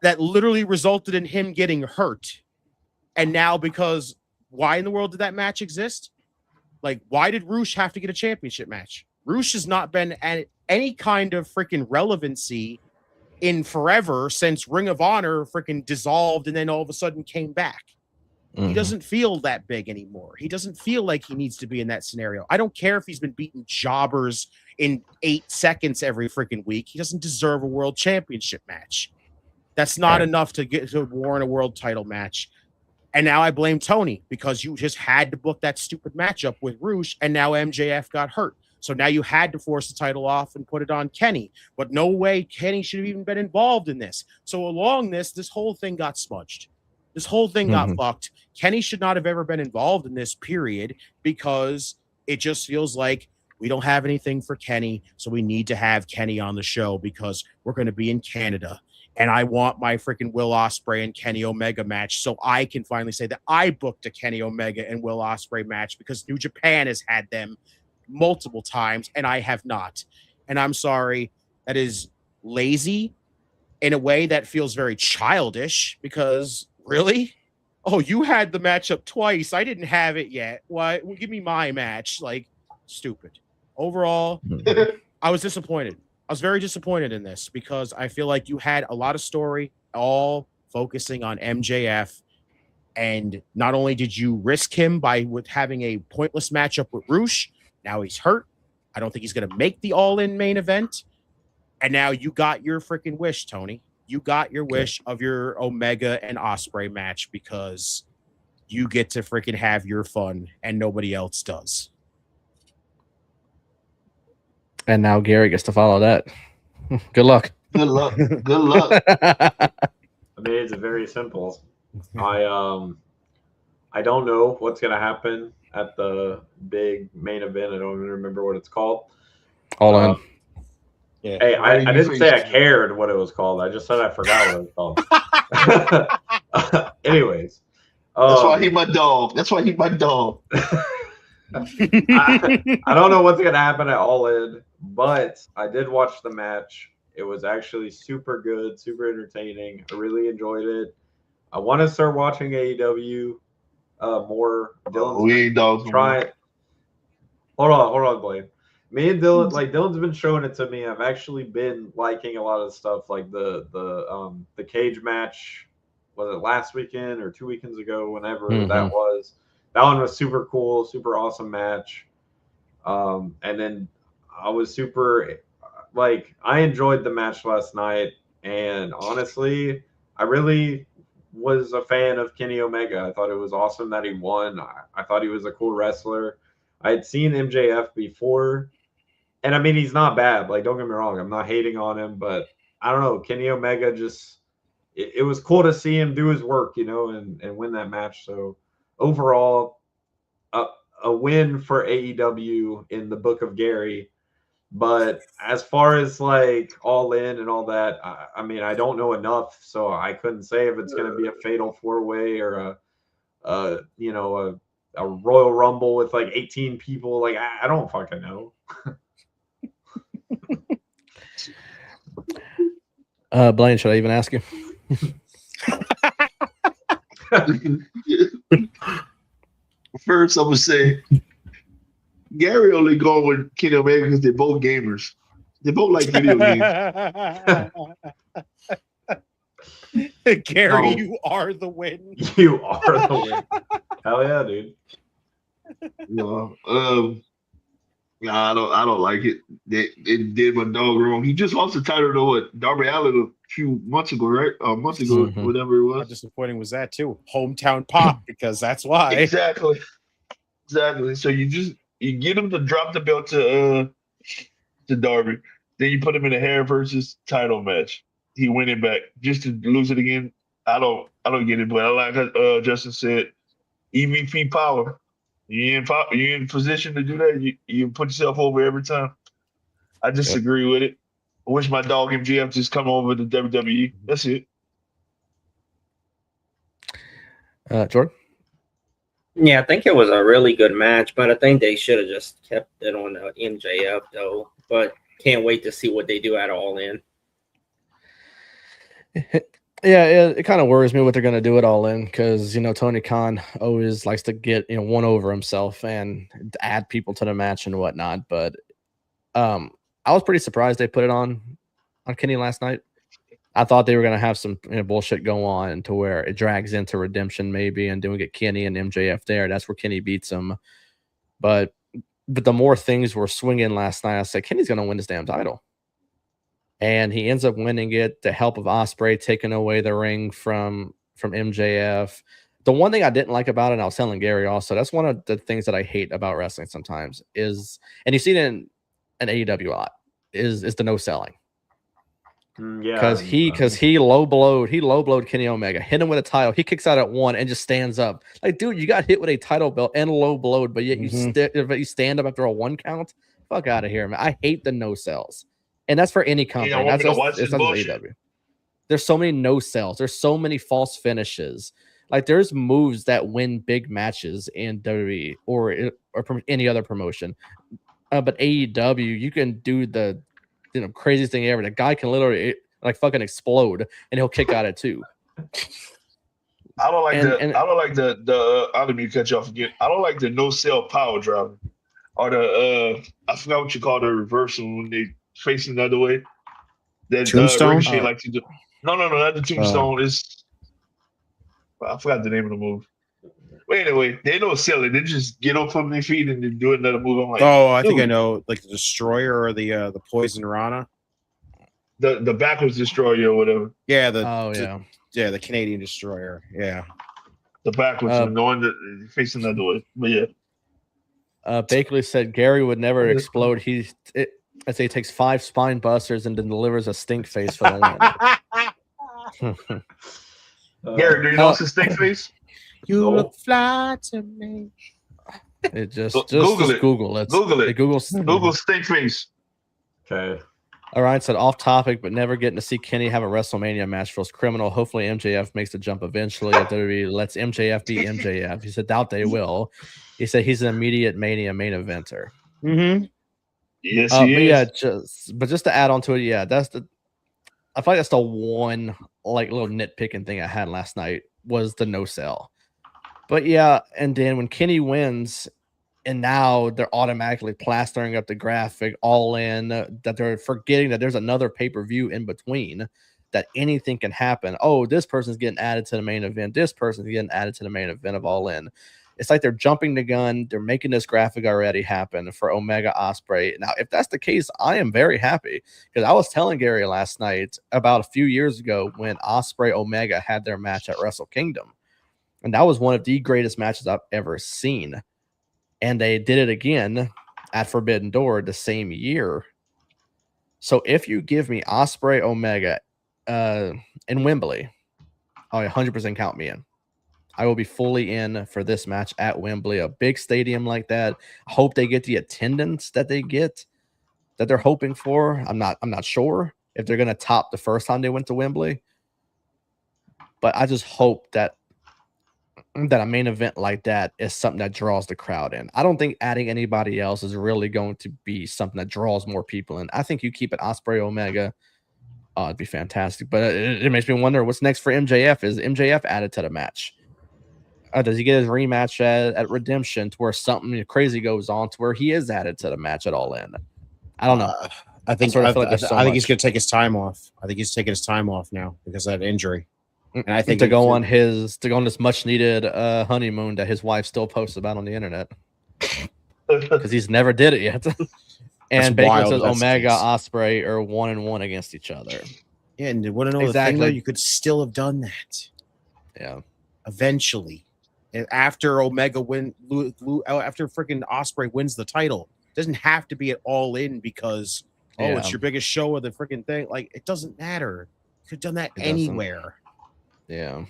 that literally resulted in him getting hurt. And now because why in the world did that match exist? Like, why did Roosh have to get a championship match? Roosh has not been at any kind of freaking relevancy in forever since Ring of Honor freaking dissolved and then all of a sudden came back. He doesn't feel that big anymore. He doesn't feel like he needs to be in that scenario. I don't care if he's been beating jobbers in 8 seconds every freaking week. He doesn't deserve a world championship match. That's not enough to get to warrant a world title match. And now I blame Tony because you just had to book that stupid matchup with Roosh, and now MJF got hurt. So now you had to force the title off and put it on Kenny. But no way Kenny should have even been involved in this. So along this whole thing got smudged. This whole thing got fucked. Kenny should not have ever been involved in this, period, because it just feels like we don't have anything for Kenny, so we need to have Kenny on the show because we're going to be in Canada And I want my freaking Will Ospreay and Kenny Omega match so I can finally say that I booked a Kenny Omega and Will Ospreay match, because New Japan has had them multiple times and I have not. And I'm sorry, that is lazy in a way that feels very childish, because really? Oh, you had the matchup twice. I didn't have it yet. Why? Well, give me my match. Like, stupid. Overall, I was disappointed. I was very disappointed in this, because I feel like you had a lot of story all focusing on MJF. And not only did you risk him with having a pointless matchup with Roosh, now he's hurt. I don't think he's going to make the All-In main event. And now you got your freaking wish, Tony. You got your wish of your Omega and Ospreay match, because you get to freaking have your fun and nobody else does. And now Gary gets to follow that. Good luck. Good luck. Good luck. I mean, it's very simple. I don't know what's gonna happen at the big main event. I don't even remember what it's called. All in. Yeah. Hey, I didn't say I cared what it was called. I just said I forgot what it was called. Anyways. That's why he's my dog. That's why he's my dog. I don't know what's going to happen at All In, but I did watch the match. It was actually super good, super entertaining. I really enjoyed it. I want to start watching AEW more. Dylan's we ain't dogs. Hold on, Blaine. Me and Dylan, like Dylan's been showing it to me. I've actually been liking a lot of stuff, like the cage match. Was it last weekend or 2 weekends ago? Whenever that was, that one was super cool, super awesome match. And then I was super I enjoyed the match last night, and honestly, I really was a fan of Kenny Omega. I thought it was awesome that he won. I thought he was a cool wrestler. I had seen MJF before. And I mean, he's not bad. Like, don't get me wrong. I'm not hating on him, but I don't know. Kenny Omega just, it was cool to see him do his work, and win that match. So overall, a win for AEW in the book of Gary. But as far as All In and all that, I mean, I don't know enough. So I couldn't say if it's going to be a fatal 4-way or a Royal Rumble with 18 people. I don't fucking know. Blaine, should I even ask you? First, I'm gonna say Gary only going with Kenny Omega because they're both gamers. They both like video games. Gary, you are the win. You are the win. Hell yeah, dude. I don't like it. It did my dog wrong. He just lost the title to what? Darby Allin a few months ago, right? A month ago, whatever it was. How disappointing was that too? Hometown pop, because that's why. Exactly. So you get him to drop the belt to Darby, then you put him in a hair versus title match. He win it back just to lose it again. I don't get it, but I like how Justin said, EVP power. You in position to do that. You put yourself over every time. I disagree with it. I wish my dog MJF just come over to WWE. That's it. Jordan? Yeah, I think it was a really good match, but I think they should have just kept it on MJF though. But can't wait to see what they do at All In. Yeah, it kind of worries me what they're going to do it All In, because Tony Khan always likes to get one over himself and add people to the match and whatnot. But I was pretty surprised they put it on Kenny last night. I thought they were going to have some bullshit go on to where it drags into redemption maybe, and then we get Kenny and MJF there. That's where Kenny beats him. But the more things were swinging last night, I said Kenny's going to win this damn title. And he ends up winning it. The help of Ospreay taking away the ring from MJF. The one thing I didn't like about it, and I was telling Gary also, that's one of the things that I hate about wrestling sometimes is, and you see it in AEW a lot, is the no selling. Yeah, because he low blowed Kenny Omega, hit him with a title. He kicks out at 1 and just stands up. Like, dude, you got hit with a title belt and low blowed, but yet you stand up after a 1 count. Fuck out of here, man. I hate the no sells. And that's for any company. That's AEW. There's so many no sells. There's so many false finishes. Like there's moves that win big matches in WWE or any other promotion. But AEW, you can do the craziest thing ever. The guy can literally like fucking explode and he'll kick out at 2. I don't like the I don't mean to cut you off again. I don't like the no sell power driver. Or the I forgot what you call the reversal when they facing the other way. That Tombstone? Ricochet like to do. No, not the tombstone. It's I forgot the name of the move. But anyway, they don't sell it. They just get up from their feet and then do another move. I'm like, I think I know, like the Destroyer or the Poison Rana. The backwards Destroyer or whatever. Yeah, the Canadian Destroyer. Yeah, the backwards one, the one that facing the other way. But yeah. Bakley said Gary would never explode. I say he takes 5 spine busters and then delivers a stink face for the win. Gary, do you know what's a stink face? You look fly to me. It just Google it. Google it. Google stink face. Okay. All right, said off topic, but never getting to see Kenny have a WrestleMania match feels criminal. Hopefully MJF makes the jump eventually. If WWE lets MJF be MJF. He said doubt they will. He said he's an immediate Mania main eventer. Mm-hmm. Yes, he is. Yeah, just to add on to it, yeah, I feel like that's the one like little nitpicking thing I had last night was the no sell. But yeah, and then when Kenny wins, and now they're automatically plastering up the graphic all in, that they're forgetting that there's another pay-per-view in between, that anything can happen. Oh, this person's getting added to the main event. This person's getting added to the main event of All In. It's like they're jumping the gun. They're making this graphic already happen for Omega Ospreay. Now, if that's the case, I am very happy, because I was telling Gary last night about a few years ago when Ospreay Omega had their match at Wrestle Kingdom. And that was one of the greatest matches I've ever seen. And they did it again at Forbidden Door the same year. So if you give me Ospreay Omega in Wembley, I'll 100% count me in. I will be fully in for this match at Wembley, a big stadium like that. I hope they get the attendance that they're hoping for. I'm not sure if they're going to top the first time they went to Wembley, but I just hope that a main event like that is something that draws the crowd in. I don't think adding anybody else is really going to be something that draws more people in. I think you keep it Ospreay Omega. It'd be fantastic. But it makes me wonder what's next for MJF. Is MJF added to the match? Does he get his rematch at Redemption to where something crazy goes on to where he is added to the match at All In? I don't know. I think he's going to take his time off. I think he's taking his time off now because of that injury. And I think to go on this much needed honeymoon that his wife still posts about on the internet, because he's never did it yet. And Baker says Omega Ospreay are 1-1 against each other. Yeah, and you want to know exactly. The thing, though, you could still have done that. Yeah, eventually, and after Omega after freaking Ospreay wins the title, it doesn't have to be at All In because it's your biggest show of the freaking thing. Like, it doesn't matter. You could have done that anywhere. Yeah.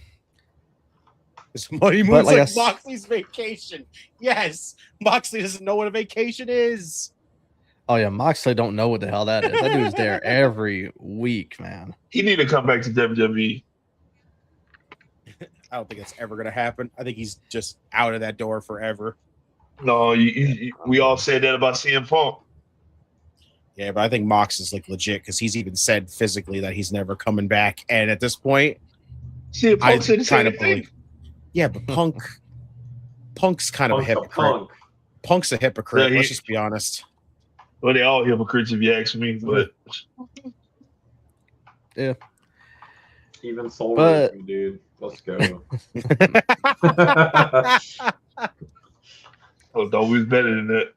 This money moves like Moxley's vacation. Yes, Moxley doesn't know what a vacation is. Oh yeah, Moxley don't know what the hell that is. That dude's there every week, man. He need to come back to WWE. I don't think it's ever going to happen. I think he's just out of that door forever. No, we all said that about CM Punk. Yeah, but I think Mox is like legit because he's even said physically that he's never coming back. And at this point, CM Punk said the same thing. Yeah, but Punk's kind of a hypocrite. Punk's a hypocrite. Let's just be honest. Well, they all hypocrites if you ask me, but yeah. Even Soul Racing, dude. Let's go. Oh, it's always better than that.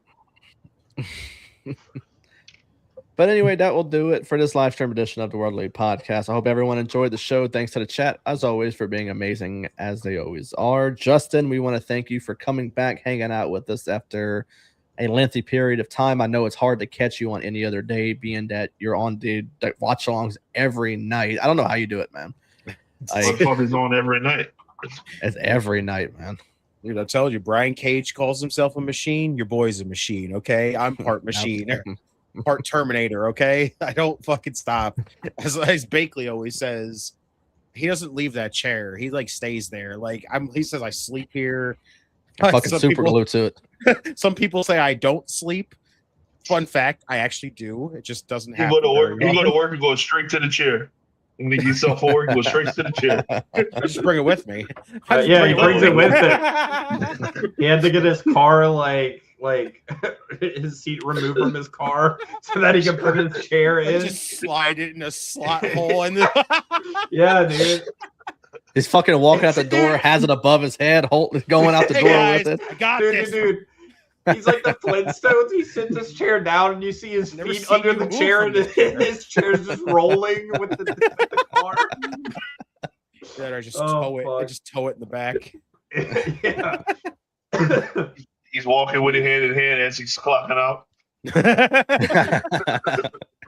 But anyway, that will do it for this live stream edition of the World League Podcast. I hope everyone enjoyed the show. Thanks to the chat, as always, for being amazing, as they always are. Justin, we want to thank you for coming back, hanging out with us after a lengthy period of time. I know it's hard to catch you on any other day, being that you're on the watch-alongs every night. I don't know how you do it, man. My father's on every night. It's every night, man. Dude, I told you, Brian Cage calls himself a machine. Your boy's a machine, okay? I'm part machine. part Terminator. Okay, I don't fucking stop. As Bakley always says, he doesn't leave that chair. He like stays there. Like he says, I sleep here. Fucking super glued to it. Some people say I don't sleep. Fun fact, I actually do. It just doesn't happen. You go to work and go straight to the chair. When he gets off forward, go straight to the chair. I just bring it with me. Yeah, he brings it with him. He had to get his car like his seat removed from his car so that he can put his chair in. Just slide it in a slot hole in yeah, dude. He's fucking walking out the door, has it above his head, going out the door with it. I got this. Dude. He's like the Flintstones. He sits his chair down, and you see his feet under the chair, and his chair's just rolling with the car. Yeah, I just tow it. I just tow it in the back. Yeah. He's walking with it hand in hand as he's clocking out.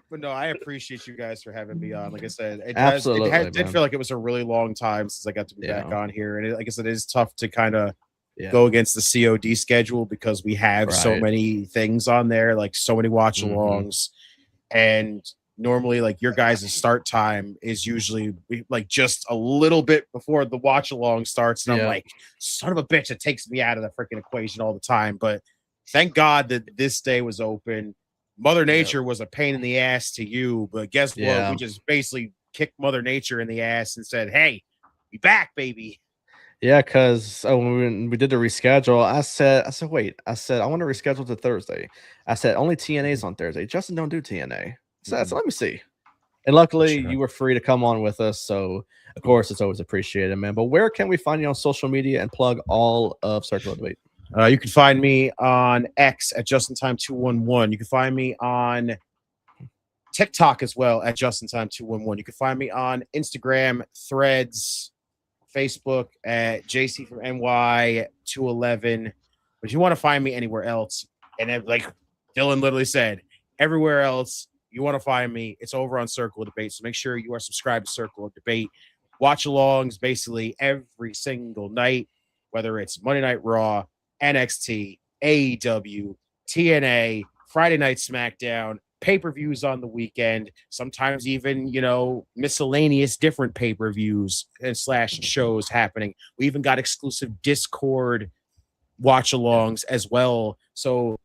But no, I appreciate you guys for having me on. Like I said, it did feel like it was a really long time since I got to be back on here, and like I said, it is tough to kind of go against the COD schedule because we have so many things on there, like so many watch-alongs, and normally like your guys' start time is usually like just a little bit before the watch-along starts, and I'm like, son of a bitch, it takes me out of the freaking equation all the time. But thank God that this day was open. Mother Nature was a pain in the ass to you, but guess what? We just basically kicked Mother Nature in the ass and said, hey, be back, baby. Yeah, because when we did the reschedule, I said, wait, I want to reschedule to Thursday. I said, only TNA's on Thursday. Justin don't do TNA. So let me see. And luckily, you were free to come on with us. So, of course, it's always appreciated, man. But where can we find you on social media and plug all of Circle of Debate? You can find me on X at JustinTime211. You can find me on TikTok as well at JustinTime211. You can find me on Instagram, Threads, Facebook at JC from NY 211. But if you want to find me anywhere else, and like Dylan literally said, everywhere else you want to find me, it's over on Circle of Debate. So make sure you are subscribed to Circle of Debate. Watch alongs basically every single night, whether it's Monday Night Raw, NXT, AEW, TNA, Friday Night SmackDown, pay-per-views on the weekend, sometimes even, miscellaneous different pay-per-views and / shows happening. We even got exclusive Discord watch-alongs as well. So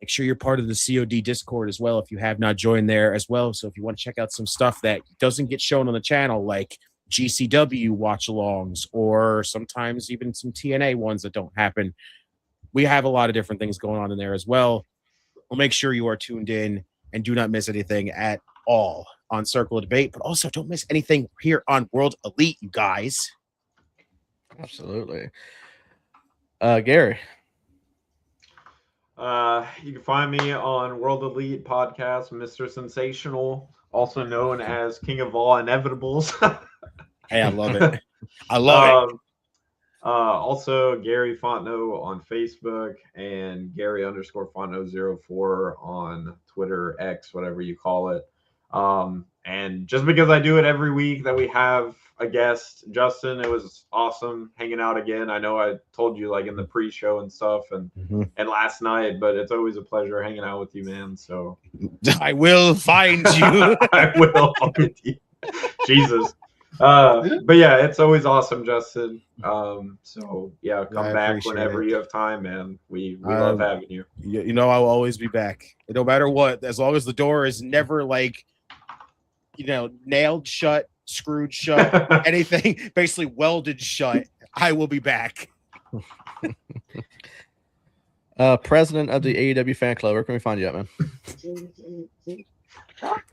make sure you're part of the COD Discord as well if you have not joined there as well. So if you want to check out some stuff that doesn't get shown on the channel, like GCW watch-alongs or sometimes even some TNA ones that don't happen, we have a lot of different things going on in there as well. We'll make sure you are tuned in and do not miss anything at all on Circle of Debate, but also don't miss anything here on World Elite, you guys. Absolutely. Gary. You can find me on World Elite Podcast, Mr. Sensational, also known as King of All Inevitables. Hey, I love it. I love it. Also, Gary Fontenot on Facebook and Gary_Fontenot04 on Twitter, X, whatever you call it. And just because I do it every week that we have a guest, Justin, it was awesome hanging out again. I know I told you like in the pre-show and stuff and last night, but it's always a pleasure hanging out with you, man. So I will find you. I will find you. Jesus. But yeah, it's always awesome, Justin. So yeah, come back whenever you have time, man. We love having you. I will always be back. No matter what, as long as the door is never like nailed shut, screwed shut, anything basically welded shut, I will be back. President of the AEW fan club, where can we find you at, man?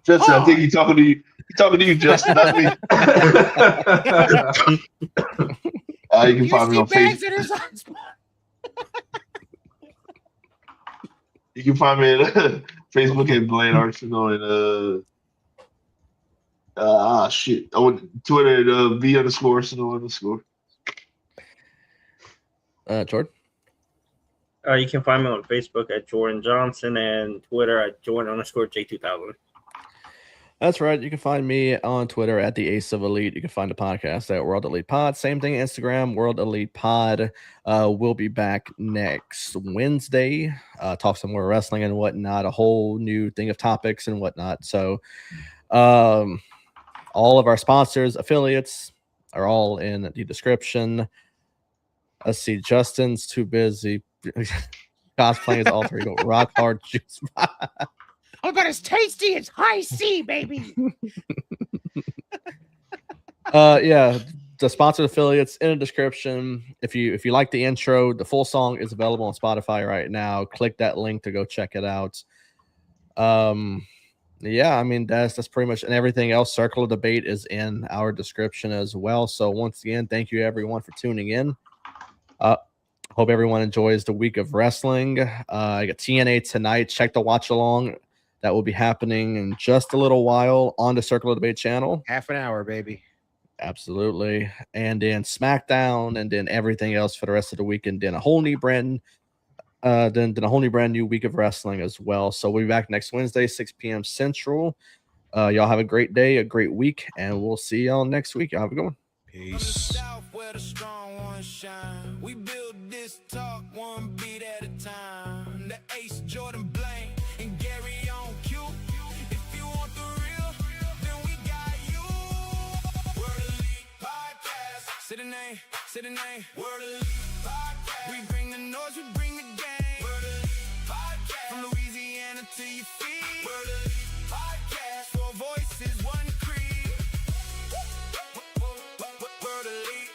Justin, I think he's talking to you. He's talking to you, Justin, not me. You can find me on Facebook. You can find me at Facebook at Blaine Arsenal and shit. I went Twitter at V_Arsenal_. Jordan. You can find me on Facebook at Jordan Johnson and Twitter at Jordan_J2000. That's right. You can find me on Twitter at the Ace of Elite. You can find the podcast at World Elite Pod. Same thing, Instagram, World Elite Pod. We'll be back next Wednesday. Talk some more wrestling and whatnot. A whole new thing of topics and whatnot. So, all of our sponsors, affiliates are all in the description. Let's see. Justin's too busy cosplaying as alter ego Rock Hard Juice. Oh, but it's tasty. It's high C, baby. Yeah, the sponsored affiliates in the description. If you like the intro, the full song is available on Spotify right now. Click that link to go check it out. Yeah, I mean that's pretty much, and everything else. Circle of Debate is in our description as well. So once again, thank you everyone for tuning in. Hope everyone enjoys the week of wrestling. I got TNA tonight. Check the watch along. That will be happening in just a little while on the Circle of Debate channel. Half an hour, baby. Absolutely. And then SmackDown, and then everything else for the rest of the week, and then a whole new brand new week of wrestling as well. So we'll be back next Wednesday, 6 p.m. Central. Y'all have a great day, a great week, and we'll see y'all next week. Y'all have a good one. Peace. We build this talk one beat at a time. The Ace, Jordan Blank, and Gary on cue. If you want the real, then we got you. Word Elite Podcast. Say the name. Word Elite Podcast. We bring the noise, we bring the game. Word Elite Podcast. From Louisiana to your feet. Word Elite Podcast. 4 voices, 1 creed. Word Elite.